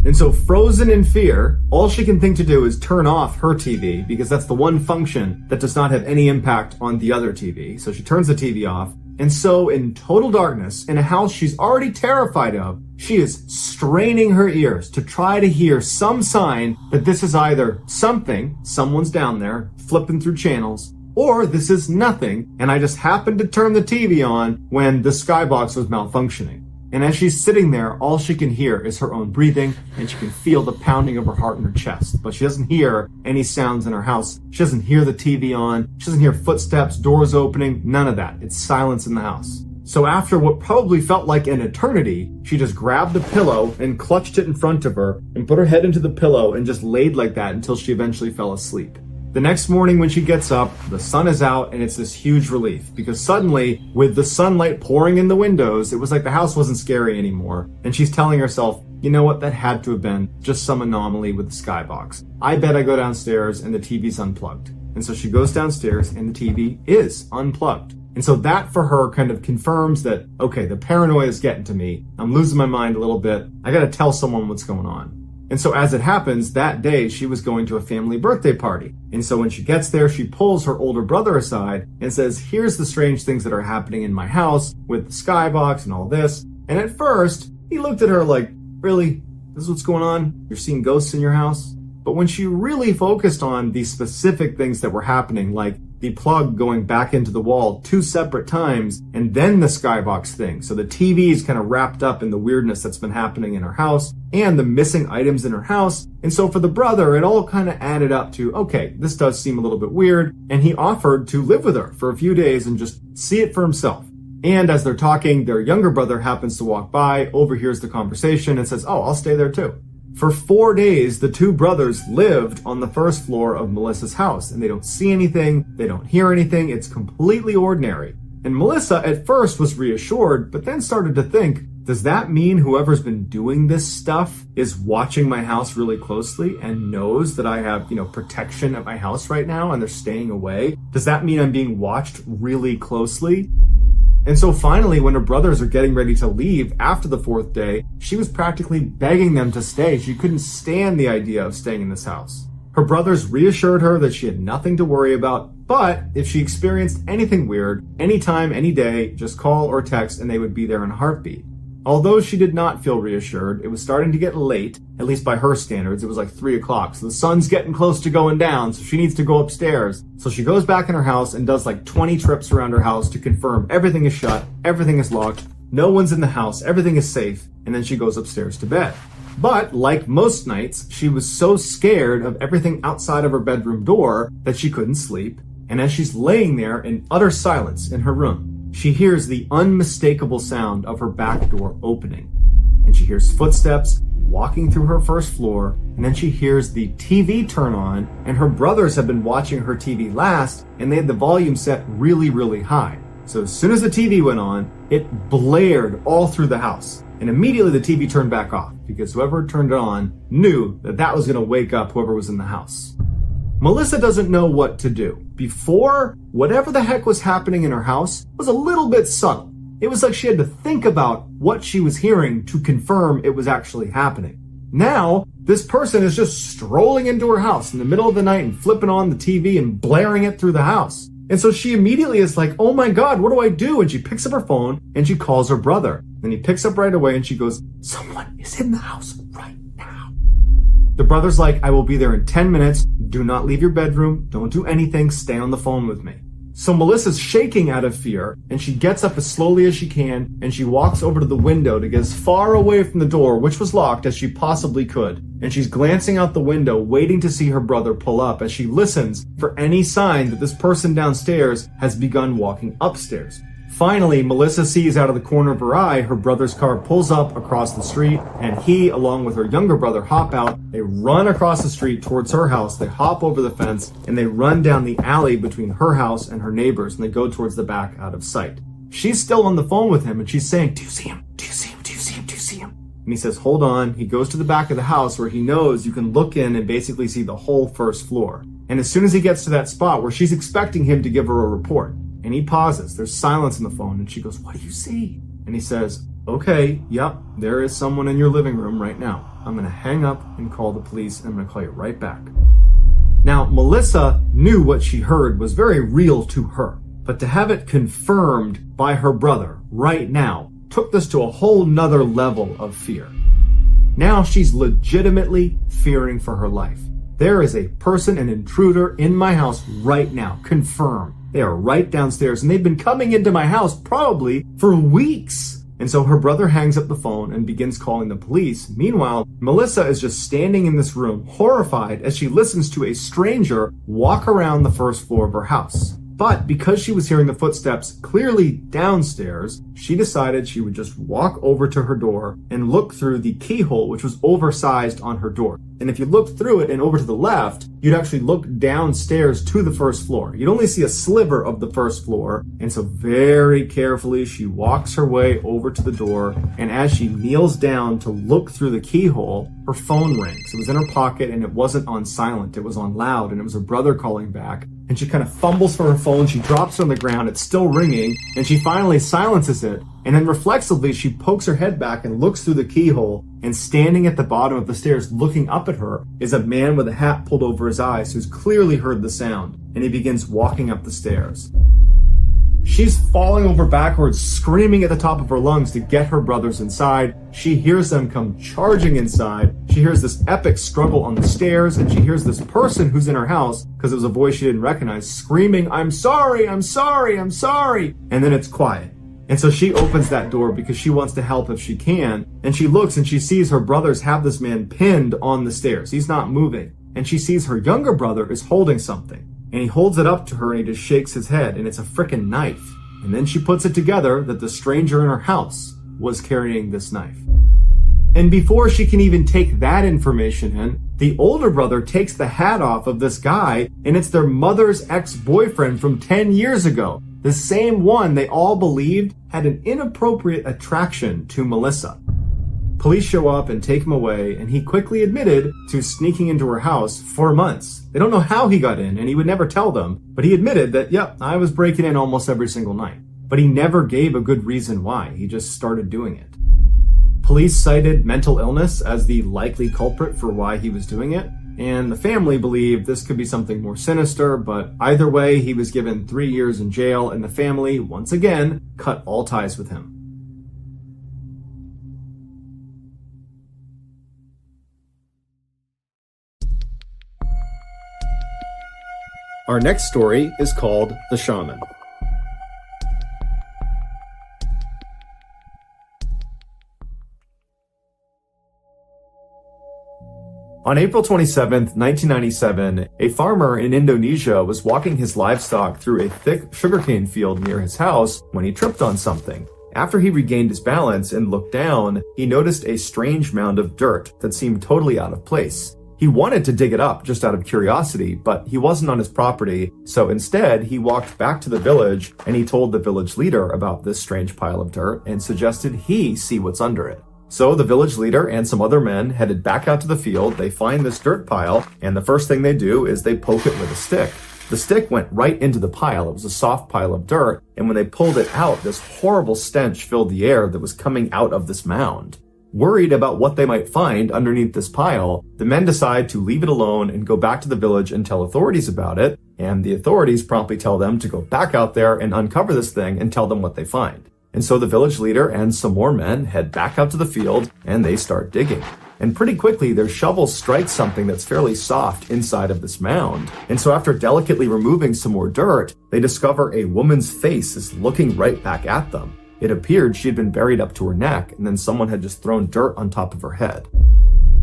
And so frozen in fear, all she can think to do is turn off her TV because that's the one function that does not have any impact on the other TV. So she turns the TV off. And so in total darkness, in a house she's already terrified of, she is straining her ears to try to hear some sign that this is either something, someone's down there flipping through channels, or this is nothing, and I just happened to turn the TV on when the skybox was malfunctioning. And as she's sitting there, all she can hear is her own breathing, and she can feel the pounding of her heart in her chest. But she doesn't hear any sounds in her house. She doesn't hear the TV on. She doesn't hear footsteps, doors opening, none of that. It's silence in the house. So after what probably felt like an eternity, she just grabbed the pillow and clutched it in front of her and put her head into the pillow and just laid like that until she eventually fell asleep. The next morning when she gets up, the sun is out and it's this huge relief because suddenly, with the sunlight pouring in the windows, it was like the house wasn't scary anymore. And she's telling herself, you know what, that had to have been just some anomaly with the skybox. I bet I go downstairs and the TV's unplugged. And so she goes downstairs and the TV is unplugged. And so that for her kind of confirms that, okay, the paranoia is getting to me. I'm losing my mind a little bit. I got to tell someone what's going on. And so as it happens, that day she was going to a family birthday party. And so when she gets there, she pulls her older brother aside and says, here's the strange things that are happening in my house with the skybox and all this. And at first, he looked at her like, really? This is what's going on? You're seeing ghosts in your house? But when she really focused on the specific things that were happening, like the plug going back into the wall 2 separate times, and then the skybox thing. So the TV is kind of wrapped up in the weirdness that's been happening in her house and the missing items in her house. And so for the brother, it all kind of added up to, okay, this does seem a little bit weird. And he offered to live with her for a few days and just see it for himself. And as they're talking, their younger brother happens to walk by, overhears the conversation and says, oh, I'll stay there too. For 4 days, the two brothers lived on the first floor of Melissa's house, and they don't see anything, they don't hear anything, it's completely ordinary. And Melissa at first was reassured, but then started to think, does that mean whoever's been doing this stuff is watching my house really closely and knows that I have, protection at my house right now and they're staying away? Does that mean I'm being watched really closely? And so finally, when her brothers are getting ready to leave after the 4th day, she was practically begging them to stay. She couldn't stand the idea of staying in this house. Her brothers reassured her that she had nothing to worry about, but if she experienced anything weird, anytime, any day, just call or text and they would be there in a heartbeat. Although she did not feel reassured, it was starting to get late, at least by her standards. It was like 3 o'clock, so the sun's getting close to going down, so she needs to go upstairs. So she goes back in her house and does like 20 trips around her house to confirm everything is shut, everything is locked, no one's in the house, everything is safe, and then she goes upstairs to bed. But like most nights, she was so scared of everything outside of her bedroom door that she couldn't sleep. And as she's laying there in utter silence in her room, she hears the unmistakable sound of her back door opening. And she hears footsteps walking through her first floor, and then she hears the TV turn on, and her brothers have been watching her TV last, and they had the volume set really, really high. So as soon as the TV went on, it blared all through the house. And immediately the TV turned back off, because whoever turned it on knew that that was going to wake up whoever was in the house. Melissa doesn't know what to do. Before, whatever the heck was happening in her house was a little bit subtle. It was like she had to think about what she was hearing to confirm it was actually happening. Now, this person is just strolling into her house in the middle of the night and flipping on the TV and blaring it through the house. And so she immediately is like, oh my God, what do I do? And she picks up her phone and she calls her brother. Then he picks up right away and she goes, someone is in the house right now. The brother's like, I will be there in 10 minutes. Do not leave your bedroom. Don't do anything. Stay on the phone with me. So Melissa's shaking out of fear, and she gets up as slowly as she can, and she walks over to the window to get as far away from the door, which was locked, as she possibly could. And she's glancing out the window, waiting to see her brother pull up as she listens for any sign that this person downstairs has begun walking upstairs. Finally, Melissa sees out of the corner of her eye her brother's car pulls up across the street, and he, along with her younger brother, hop out. They run across the street towards her house. They hop over the fence, and they run down the alley between her house and her neighbors, and they go towards the back out of sight. She's still on the phone with him, and she's saying, do you see him? Do you see him? Do you see him? Do you see him? And he says, hold on. He goes to the back of the house where he knows you can look in and basically see the whole first floor. And as soon as he gets to that spot where she's expecting him to give her a report, and he pauses, there's silence on the phone, and she goes, what do you see? And he says, okay, yep, there is someone in your living room right now. I'm going to hang up and call the police, and I'm going to call you right back. Now, Melissa knew what she heard was very real to her, but to have it confirmed by her brother right now took this to a whole nother level of fear. Now she's legitimately fearing for her life. There is a person, an intruder in my house right now, confirmed. They are right downstairs, and they've been coming into my house probably for weeks. And so her brother hangs up the phone and begins calling the police. Meanwhile, Melissa is just standing in this room, horrified, as she listens to a stranger walk around the first floor of her house. But because she was hearing the footsteps clearly downstairs, she decided she would just walk over to her door and look through the keyhole, which was oversized on her door. And if you looked through it and over to the left, you'd actually look downstairs to the first floor. You'd only see a sliver of the first floor. And so very carefully, she walks her way over to the door. And as she kneels down to look through the keyhole, her phone rings. It was in her pocket and it wasn't on silent. It was on loud, and it was her brother calling back. And she kind of fumbles for her phone. She drops it on the ground. It's still ringing. And she finally silences it. And then reflexively, she pokes her head back and looks through the keyhole. And standing at the bottom of the stairs, looking up at her, is a man with a hat pulled over his eyes who's clearly heard the sound. And he begins walking up the stairs. She's falling over backwards, screaming at the top of her lungs to get her brothers inside. She hears them come charging inside. She hears this epic struggle on the stairs, and she hears this person who's in her house, because it was a voice she didn't recognize, screaming, "I'm sorry, I'm sorry, I'm sorry." And then it's quiet. And so she opens that door because she wants to help if she can. And she looks and she sees her brothers have this man pinned on the stairs. He's not moving. And she sees her younger brother is holding something. And he holds it up to her and he just shakes his head, and it's a frickin' knife. And then she puts it together that the stranger in her house was carrying this knife. And before she can even take that information in, the older brother takes the hat off of this guy, and it's their mother's ex-boyfriend from 10 years ago. The same one they all believed had an inappropriate attraction to Melissa. Police show up and take him away, and he quickly admitted to sneaking into her house for months. They don't know how he got in, and he would never tell them, but he admitted that, yep, I was breaking in almost every single night. But he never gave a good reason why. He just started doing it. Police cited mental illness as the likely culprit for why he was doing it, and the family believed this could be something more sinister, but either way, he was given 3 years in jail, and the family, once again, cut all ties with him. Our next story is called The Shaman. On April 27th, 1997, a farmer in Indonesia was walking his livestock through a thick sugarcane field near his house when he tripped on something. After he regained his balance and looked down, he noticed a strange mound of dirt that seemed totally out of place. He wanted to dig it up just out of curiosity, but he wasn't on his property, so instead he walked back to the village and he told the village leader about this strange pile of dirt and suggested he see what's under it. So the village leader and some other men headed back out to the field. They find this dirt pile, and the first thing they do is they poke it with a stick. The stick went right into the pile. It was a soft pile of dirt, and when they pulled it out, this horrible stench filled the air that was coming out of this mound. Worried about what they might find underneath this pile, the men decide to leave it alone and go back to the village and tell authorities about it, and the authorities promptly tell them to go back out there and uncover this thing and tell them what they find. And so the village leader and some more men head back out to the field and they start digging. And pretty quickly, their shovels strike something that's fairly soft inside of this mound. And so after delicately removing some more dirt, they discover a woman's face is looking right back at them. It appeared she had been buried up to her neck, and then someone had just thrown dirt on top of her head.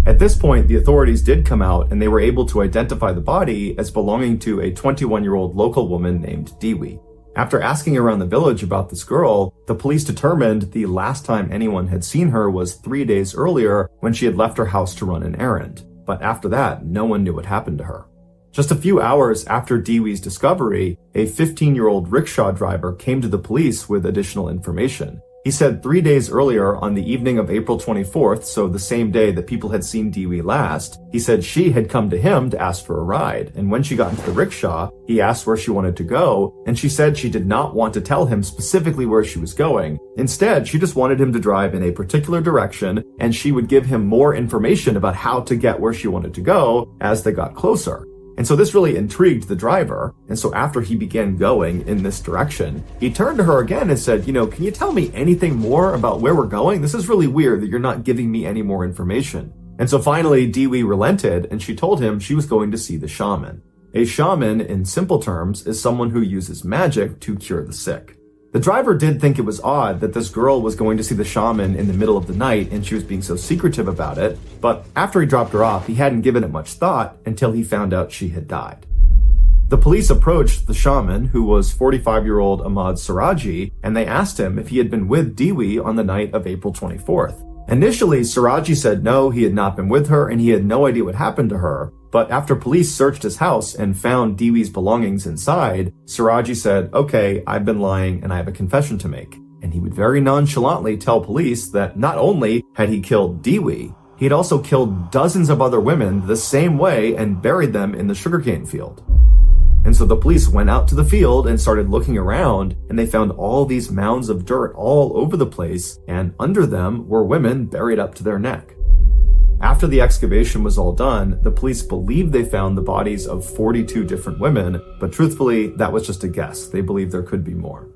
At this point, the authorities did come out, and they were able to identify the body as belonging to a 21-year-old local woman named Dewi. After asking around the village about this girl, the police determined the last time anyone had seen her was 3 days earlier when she had left her house to run an errand. But after that, no one knew what happened to her. Just a few hours after Dewi's discovery, a 15-year-old rickshaw driver came to the police with additional information. He said 3 days earlier, on the evening of April 24th, so the same day that people had seen Dewi last, he said she had come to him to ask for a ride. And when she got into the rickshaw, he asked where she wanted to go, and she said she did not want to tell him specifically where she was going. Instead, she just wanted him to drive in a particular direction, and she would give him more information about how to get where she wanted to go as they got closer. And so this really intrigued the driver. And so after he began going in this direction, he turned to her again and said, can you tell me anything more about where we're going? This is really weird that you're not giving me any more information. And so finally, Dewi relented and she told him she was going to see the shaman. A shaman, in simple terms, is someone who uses magic to cure the sick. The driver did think it was odd that this girl was going to see the shaman in the middle of the night and she was being so secretive about it, but after he dropped her off, he hadn't given it much thought until he found out she had died. The police approached the shaman, who was 45-year-old Ahmad Siraji, and they asked him if he had been with Dewi on the night of April 24th. Initially, Siraji said no, he had not been with her and he had no idea what happened to her. But after police searched his house and found Dewi's belongings inside, Siraji said, "Okay, I've been lying and I have a confession to make." And he would very nonchalantly tell police that not only had he killed Dewi, he had also killed dozens of other women the same way and buried them in the sugarcane field. And so the police went out to the field and started looking around, and they found all these mounds of dirt all over the place, and under them were women buried up to their neck. After the excavation was all done, the police believed they found the bodies of 42 different women, but truthfully, that was just a guess. They believed there could be more.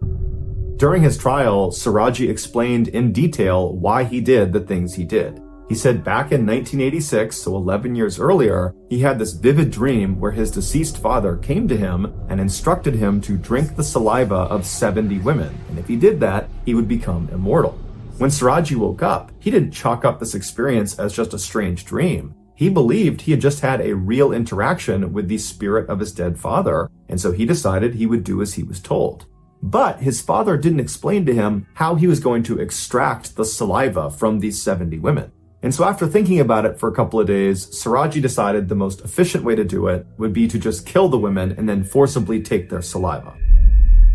During his trial, Siraji explained in detail why he did the things he did. He said back in 1986, so 11 years earlier, he had this vivid dream where his deceased father came to him and instructed him to drink the saliva of 70 women. And if he did that, he would become immortal. When Siraji woke up, he didn't chalk up this experience as just a strange dream. He believed he had just had a real interaction with the spirit of his dead father, and so he decided he would do as he was told. But his father didn't explain to him how he was going to extract the saliva from these 70 women. And so after thinking about it for a couple of days, Siraji decided the most efficient way to do it would be to just kill the women and then forcibly take their saliva.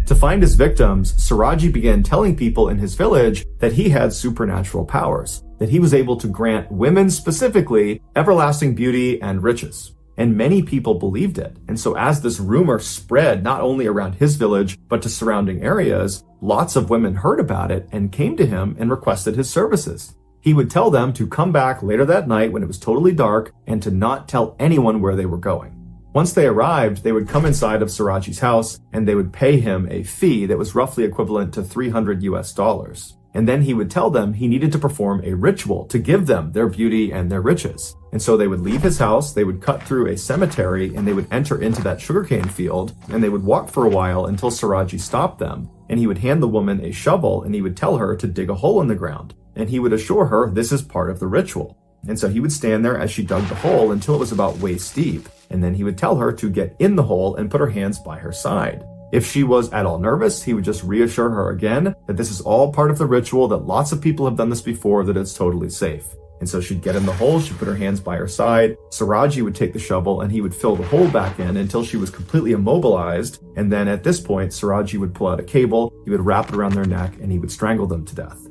To find his victims, Siraji began telling people in his village that he had supernatural powers, that he was able to grant women specifically everlasting beauty and riches. And many people believed it. And so as this rumor spread not only around his village, but to surrounding areas, lots of women heard about it and came to him and requested his services. He would tell them to come back later that night when it was totally dark and to not tell anyone where they were going. Once they arrived, they would come inside of Siraji's house and they would pay him a fee that was roughly equivalent to $300. And then he would tell them he needed to perform a ritual to give them their beauty and their riches. And so they would leave his house, they would cut through a cemetery, and they would enter into that sugarcane field, and they would walk for a while until Siraji stopped them. And he would hand the woman a shovel and he would tell her to dig a hole in the ground. And he would assure her this is part of the ritual. And so he would stand there as she dug the hole until it was about waist deep. And then he would tell her to get in the hole and put her hands by her side. If she was at all nervous, he would just reassure her again that this is all part of the ritual, that lots of people have done this before, that it's totally safe. And so she'd get in the hole, she'd put her hands by her side, Siraji would take the shovel and he would fill the hole back in until she was completely immobilized. And then at this point, Siraji would pull out a cable, he would wrap it around their neck, and he would strangle them to death.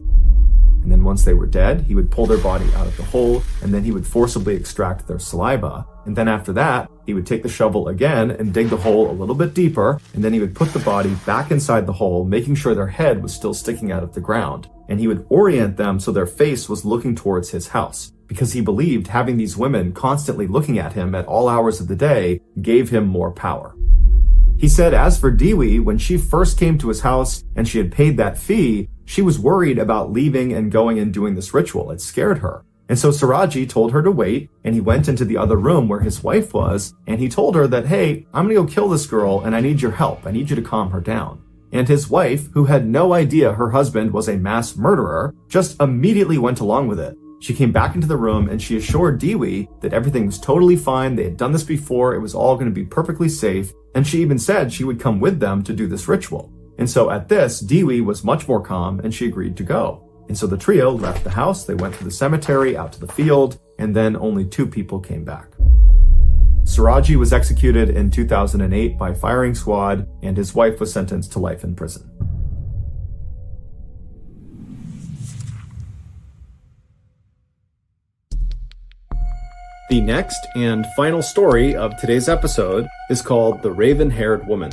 And then once they were dead, he would pull their body out of the hole, and then he would forcibly extract their saliva. And then after that, he would take the shovel again and dig the hole a little bit deeper, and then he would put the body back inside the hole, making sure their head was still sticking out of the ground. And he would orient them so their face was looking towards his house, because he believed having these women constantly looking at him at all hours of the day gave him more power. He said as for Dewi, when she first came to his house and she had paid that fee, she was worried about leaving and going and doing this ritual. It scared her. And so Siraji told her to wait, and he went into the other room where his wife was, and he told her that, hey, I'm gonna go kill this girl and I need your help. I need you to calm her down. And his wife, who had no idea her husband was a mass murderer, just immediately went along with it. She came back into the room and she assured Dewi that everything was totally fine. They had done this before. It was all going to be perfectly safe. And she even said she would come with them to do this ritual. And so at this, Dewi was much more calm and she agreed to go. And so the trio left the house. They went to the cemetery, out to the field, and then only 2 people came back. Siraji was executed in 2008 by firing squad, and his wife was sentenced to life in prison. The next and final story of today's episode is called The Raven-Haired Woman.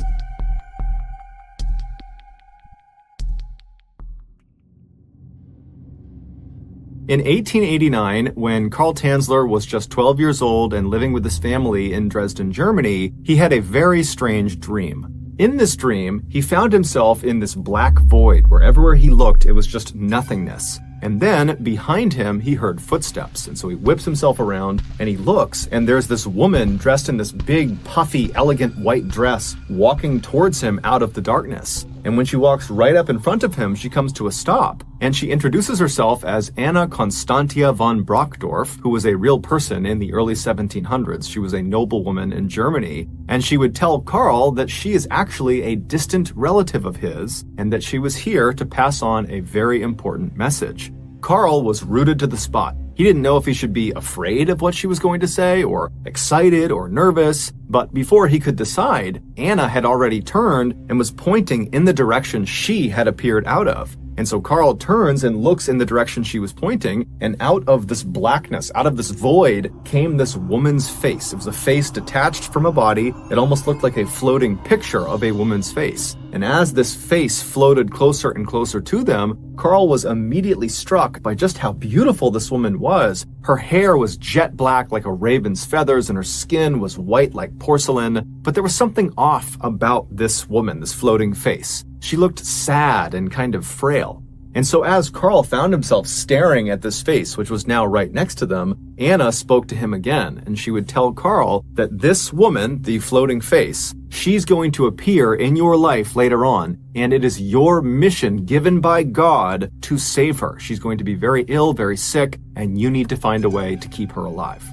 In 1889, when Karl Tanzler was just 12 years old and living with his family in Dresden, Germany, he had a very strange dream. In this dream, he found himself in this black void where everywhere he looked, it was just nothingness. And then, behind him, he heard footsteps. And so he whips himself around, and he looks, and there's this woman dressed in this big, puffy, elegant white dress walking towards him out of the darkness. And when she walks right up in front of him, she comes to a stop, and she introduces herself as Anna Constantia von Brockdorf, who was a real person in the early 1700s. She was a noblewoman in Germany, and she would tell Carl that she is actually a distant relative of his, and that she was here to pass on a very important message. Carl was rooted to the spot. He didn't know if he should be afraid of what she was going to say, or excited or nervous, but before he could decide, Anna had already turned and was pointing in the direction she had appeared out of. And so Carl turns and looks in the direction she was pointing, and out of this blackness, out of this void, came this woman's face. It was a face detached from a body. It almost looked like a floating picture of a woman's face. And as this face floated closer and closer to them, Carl was immediately struck by just how beautiful this woman was. Her hair was jet black like a raven's feathers, and her skin was white like porcelain. But there was something off about this woman, this floating face. She looked sad and kind of frail. And so as Carl found himself staring at this face, which was now right next to them, Anna spoke to him again, and she would tell Carl that this woman, the floating face, she's going to appear in your life later on, and it is your mission given by God to save her. She's going to be very ill, very sick, and you need to find a way to keep her alive.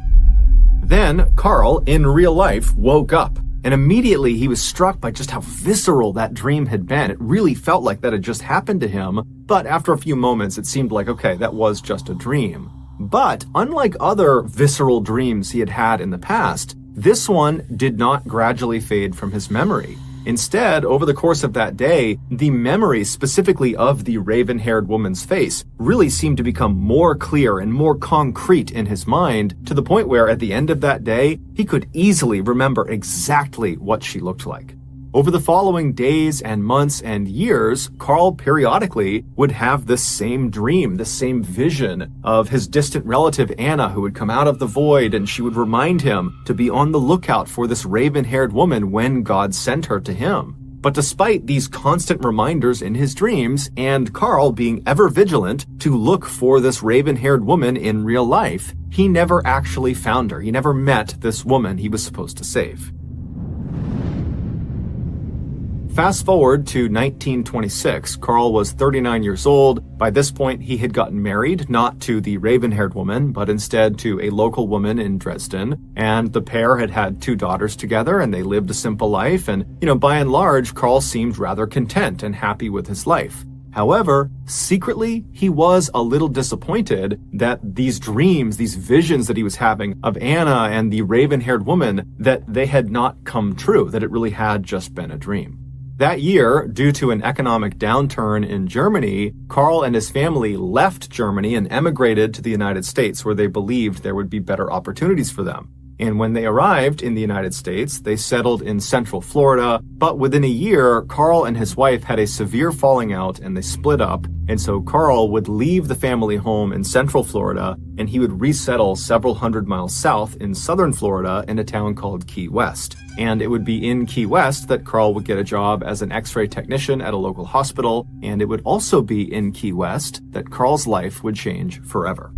Then Carl, in real life, woke up. And immediately he was struck by just how visceral that dream had been. It really felt like that had just happened to him. But after a few moments, it seemed like, okay, that was just a dream. But unlike other visceral dreams he had had in the past, this one did not gradually fade from his memory. Instead, over the course of that day, the memory specifically of the raven-haired woman's face really seemed to become more clear and more concrete in his mind, to the point where at the end of that day, he could easily remember exactly what she looked like. Over the following days and months and years, Carl periodically would have this same dream, this same vision of his distant relative Anna, who would come out of the void, and she would remind him to be on the lookout for this raven-haired woman when God sent her to him. But despite these constant reminders in his dreams, and Carl being ever vigilant to look for this raven-haired woman in real life, he never actually found her. He never met this woman he was supposed to save. Fast forward to 1926, Carl was 39 years old. By this point, he had gotten married, not to the raven-haired woman, but instead to a local woman in Dresden. And the pair had had 2 daughters together, and they lived a simple life. And, by and large, Carl seemed rather content and happy with his life. However, secretly, he was a little disappointed that these dreams, these visions that he was having of Anna and the raven-haired woman, that they had not come true, that it really had just been a dream. That year, due to an economic downturn in Germany, Carl and his family left Germany and emigrated to the United States, where they believed there would be better opportunities for them. And when they arrived in the United States, they settled in Central Florida. But within a year, Carl and his wife had a severe falling out and they split up. And so Carl would leave the family home in Central Florida and he would resettle several hundred miles south in Southern Florida in a town called Key West. And it would be in Key West that Carl would get a job as an X-ray technician at a local hospital. And it would also be in Key West that Carl's life would change forever.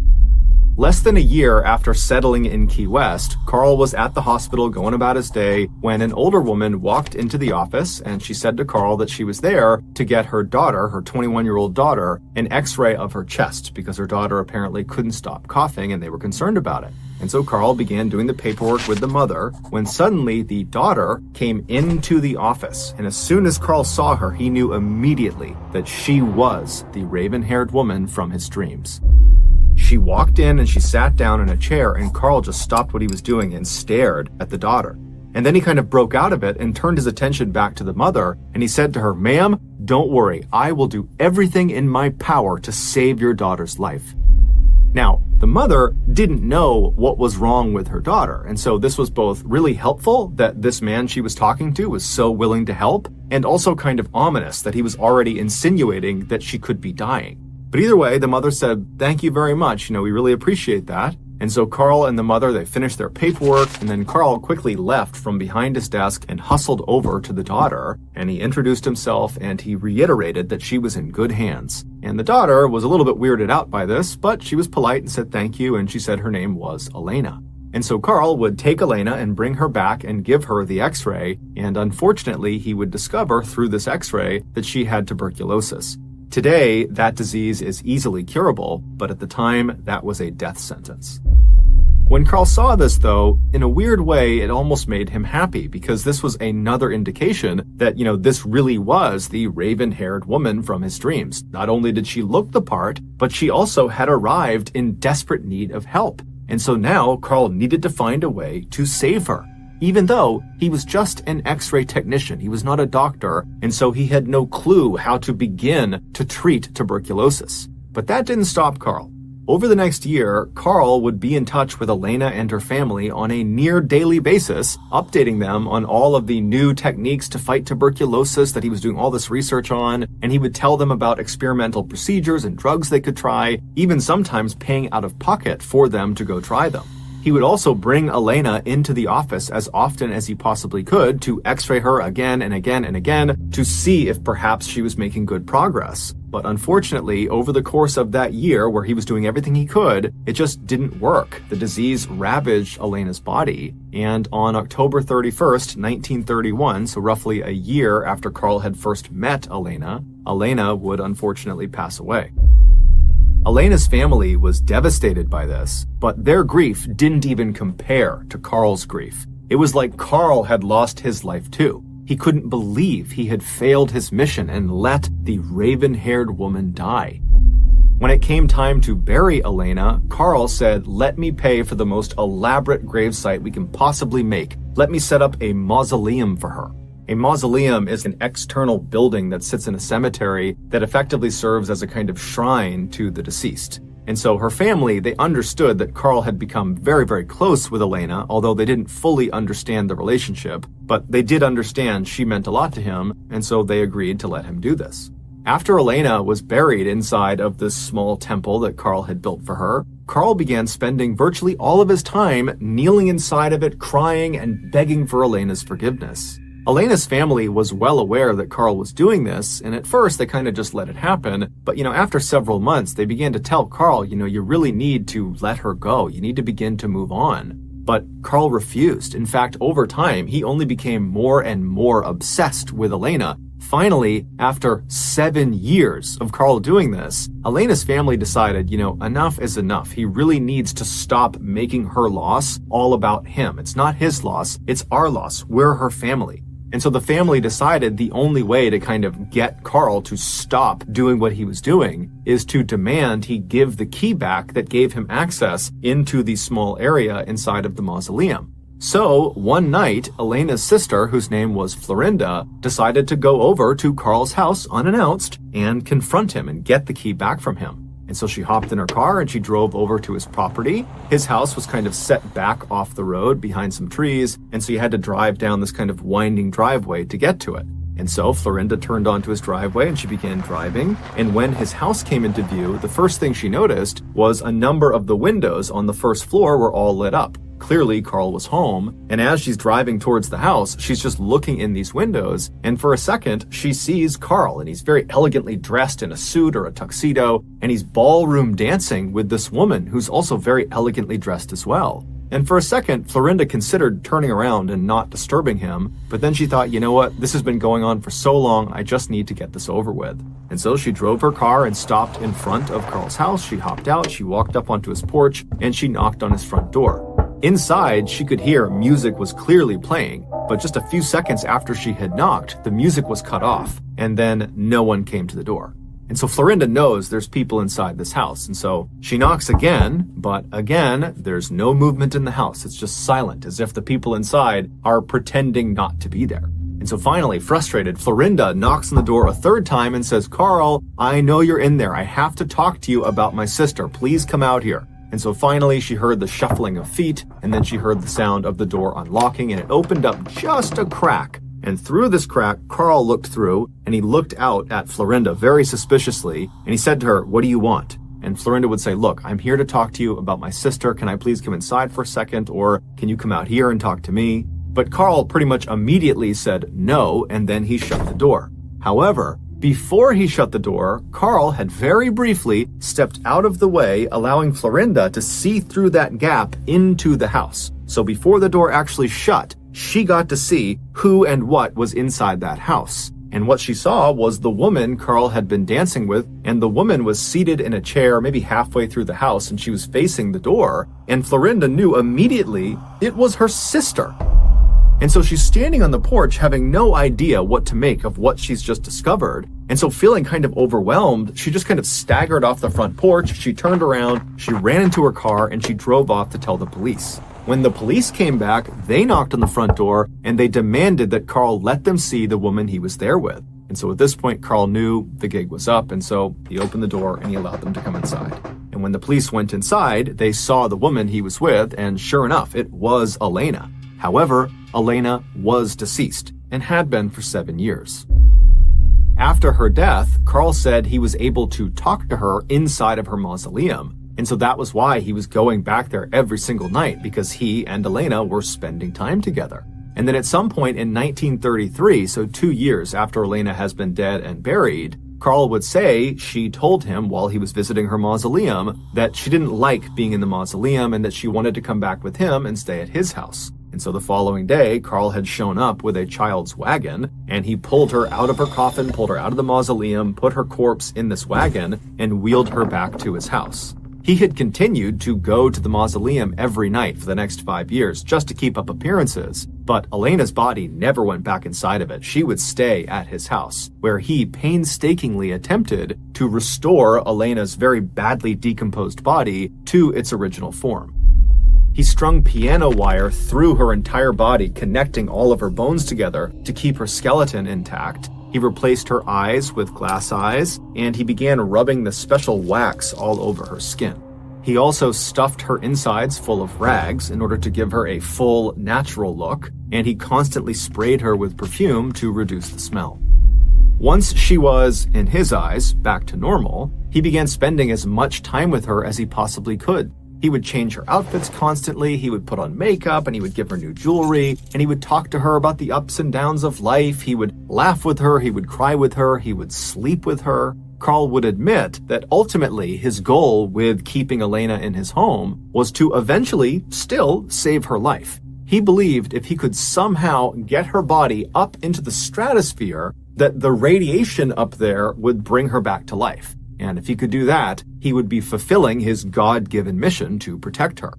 Less than a year after settling in Key West, Carl was at the hospital going about his day when an older woman walked into the office and she said to Carl that she was there to get her daughter, her 21-year-old daughter, an x-ray of her chest because her daughter apparently couldn't stop coughing and they were concerned about it. And so Carl began doing the paperwork with the mother when suddenly the daughter came into the office. And as soon as Carl saw her, he knew immediately that she was the raven-haired woman from his dreams. She walked in and she sat down in a chair and Carl just stopped what he was doing and stared at the daughter. And then he kind of broke out of it and turned his attention back to the mother and he said to her, "Ma'am, don't worry. I will do everything in my power to save your daughter's life." Now, the mother didn't know what was wrong with her daughter. And so this was both really helpful that this man she was talking to was so willing to help, and also kind of ominous that he was already insinuating that she could be dying. But either way, the mother said, "Thank you very much. We really appreciate that." And so Carl and the mother, they finished their paperwork, and then Carl quickly left from behind his desk and hustled over to the daughter, and he introduced himself and he reiterated that she was in good hands. And the daughter was a little bit weirded out by this, but she was polite and said thank you, and she said her name was Elena. And so Carl would take Elena and bring her back and give her the x-ray, and unfortunately he would discover through this x-ray that she had tuberculosis. Today, that disease is easily curable, but at the time, that was a death sentence. When Carl saw this, though, in a weird way, it almost made him happy because this was another indication that, this really was the raven-haired woman from his dreams. Not only did she look the part, but she also had arrived in desperate need of help. And so now Carl needed to find a way to save her. Even though he was just an x-ray technician, he was not a doctor, and so he had no clue how to begin to treat tuberculosis. But that didn't stop Carl. Over the next year, Carl would be in touch with Elena and her family on a near daily basis, updating them on all of the new techniques to fight tuberculosis that he was doing all this research on, and he would tell them about experimental procedures and drugs they could try, even sometimes paying out of pocket for them to go try them. He would also bring Elena into the office as often as he possibly could to x-ray her again and again and again to see if perhaps she was making good progress. But unfortunately, over the course of that year where he was doing everything he could, it just didn't work. The disease ravaged Elena's body, and on October 31st, 1931, so roughly a year after Carl had first met Elena, Elena would unfortunately pass away. Elena's family was devastated by this, but their grief didn't even compare to Carl's grief. It was like Carl had lost his life too. He couldn't believe he had failed his mission and let the raven-haired woman die. When it came time to bury Elena, Carl said, "Let me pay for the most elaborate gravesite we can possibly make. Let me set up a mausoleum for her." A mausoleum is an external building that sits in a cemetery that effectively serves as a kind of shrine to the deceased. And so her family, they understood that Carl had become very, very close with Elena, although they didn't fully understand the relationship, but they did understand she meant a lot to him, and so they agreed to let him do this. After Elena was buried inside of this small temple that Carl had built for her, Carl began spending virtually all of his time kneeling inside of it, crying and begging for Elena's forgiveness. Elena's family was well aware that Carl was doing this, and at first they kind of just let it happen. But, after several months, they began to tell Carl, you really need to let her go. You need to begin to move on. But Carl refused. In fact, over time, he only became more and more obsessed with Elena. Finally, after 7 years of Carl doing this, Elena's family decided, enough is enough. He really needs to stop making her loss all about him. It's not his loss, it's our loss. We're her family. And so the family decided the only way to kind of get Carl to stop doing what he was doing is to demand he give the key back that gave him access into the small area inside of the mausoleum. So one night, Elena's sister, whose name was Florinda, decided to go over to Carl's house unannounced and confront him and get the key back from him. And so she hopped in her car and she drove over to his property. His house was kind of set back off the road behind some trees, and so you had to drive down this kind of winding driveway to get to it. And so Florinda turned onto his driveway and she began driving. And when his house came into view, the first thing she noticed was a number of the windows on the first floor were all lit up. Clearly, Carl was home, and as she's driving towards the house, she's just looking in these windows, and for a second, she sees Carl, and he's very elegantly dressed in a suit or a tuxedo, and he's ballroom dancing with this woman who's also very elegantly dressed as well. And for a second, Florinda considered turning around and not disturbing him, but then she thought, you know what, this has been going on for so long, I just need to get this over with. And so she drove her car and stopped in front of Carl's house. She hopped out, she walked up onto his porch, and she knocked on his front door. Inside, she could hear music was clearly playing, but just a few seconds after she had knocked, the music was cut off, and then no one came to the door. And so Florinda knows there's people inside this house, and so she knocks again, but again, there's no movement in the house. It's just silent, as if the people inside are pretending not to be there. And so finally, frustrated, Florinda knocks on the door a third time and says, "Carl, I know you're in there. I have to talk to you about my sister. Please come out here." And so finally she heard the shuffling of feet, and then she heard the sound of the door unlocking, and it opened up just a crack. And through this crack, Carl looked through, and he looked out at Florinda very suspiciously, and he said to her, "What do you want?" And Florinda would say, "Look, I'm here to talk to you about my sister. Can I please come inside for a second? Or can you come out here and talk to me?" But Carl pretty much immediately said no, and then he shut the door. However, Before he shut the door, Carl had very briefly stepped out of the way, allowing Florinda to see through that gap into the house. So before the door actually shut, she got to see who and what was inside that house. And what she saw was the woman Carl had been dancing with, and the woman was seated in a chair maybe halfway through the house, and she was facing the door, and Florinda knew immediately it was her sister. And so she's standing on the porch having no idea what to make of what she's just discovered. And so feeling kind of overwhelmed, she just kind of staggered off the front porch, she turned around, she ran into her car, and she drove off to tell the police. When the police came back, they knocked on the front door and they demanded that Carl let them see the woman he was there with. And so at this point, Carl knew the gig was up, and so he opened the door and he allowed them to come inside. And when the police went inside, they saw the woman he was with, and sure enough, it was Elena. However, Elena was deceased and had been for 7 years. After her death, Carl said he was able to talk to her inside of her mausoleum. And so that was why he was going back there every single night, because he and Elena were spending time together. And then at some point in 1933, so 2 years after Elena has been dead and buried, Carl would say she told him while he was visiting her mausoleum that she didn't like being in the mausoleum and that she wanted to come back with him and stay at his house. And so the following day, Carl had shown up with a child's wagon, and he pulled her out of her coffin, pulled her out of the mausoleum, put her corpse in this wagon, and wheeled her back to his house. He had continued to go to the mausoleum every night for the next 5 years just to keep up appearances, but Elena's body never went back inside of it. She would stay at his house, where he painstakingly attempted to restore Elena's very badly decomposed body to its original form. He strung piano wire through her entire body, connecting all of her bones together to keep her skeleton intact. He replaced her eyes with glass eyes, and he began rubbing the special wax all over her skin. He also stuffed her insides full of rags in order to give her a full, natural look, and he constantly sprayed her with perfume to reduce the smell. Once she was, in his eyes, back to normal, he began spending as much time with her as he possibly could. He would change her outfits constantly, he would put on makeup, and he would give her new jewelry, and he would talk to her about the ups and downs of life. He would laugh with her, he would cry with her, he would sleep with her. Carl would admit that ultimately his goal with keeping Elena in his home was to eventually still save her life. He believed if he could somehow get her body up into the stratosphere, that the radiation up there would bring her back to life. And if he could do that, he would be fulfilling his God-given mission to protect her.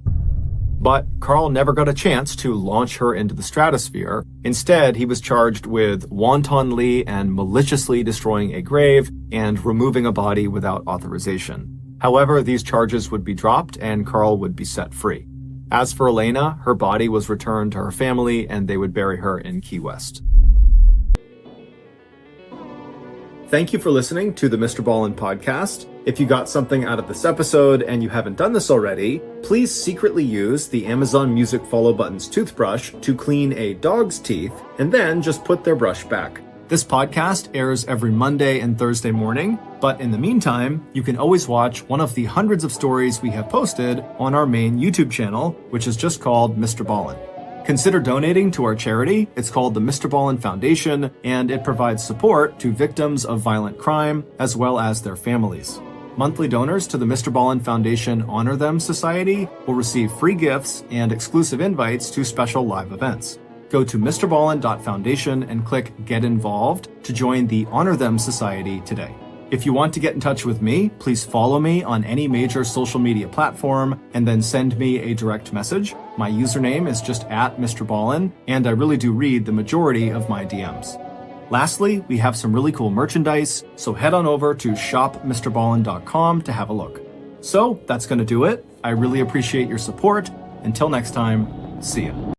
But Carl never got a chance to launch her into the stratosphere. Instead, he was charged with wantonly and maliciously destroying a grave and removing a body without authorization. However, these charges would be dropped and Carl would be set free. As for Elena, her body was returned to her family and they would bury her in Key West. Thank you for listening to the MrBallen Podcast. If you got something out of this episode and you haven't done this already, please secretly use the Amazon Music follow button's toothbrush to clean a dog's teeth and then just put their brush back. This podcast airs every Monday and Thursday morning, but in the meantime, you can always watch one of the hundreds of stories we have posted on our main YouTube channel, which is just called MrBallen. Consider donating to our charity. It's called the MrBallen Foundation, and it provides support to victims of violent crime as well as their families. Monthly donors to the MrBallen Foundation Honor Them Society will receive free gifts and exclusive invites to special live events. Go to MrBallen.Foundation and click Get Involved to join the Honor Them Society today. If you want to get in touch with me, please follow me on any major social media platform and then send me a direct message. My username is just @MrBallen, and I really do read the majority of my DMs. Lastly, we have some really cool merchandise, so head on over to shopmrballen.com to have a look. So that's going to do it. I really appreciate your support. Until next time, see ya.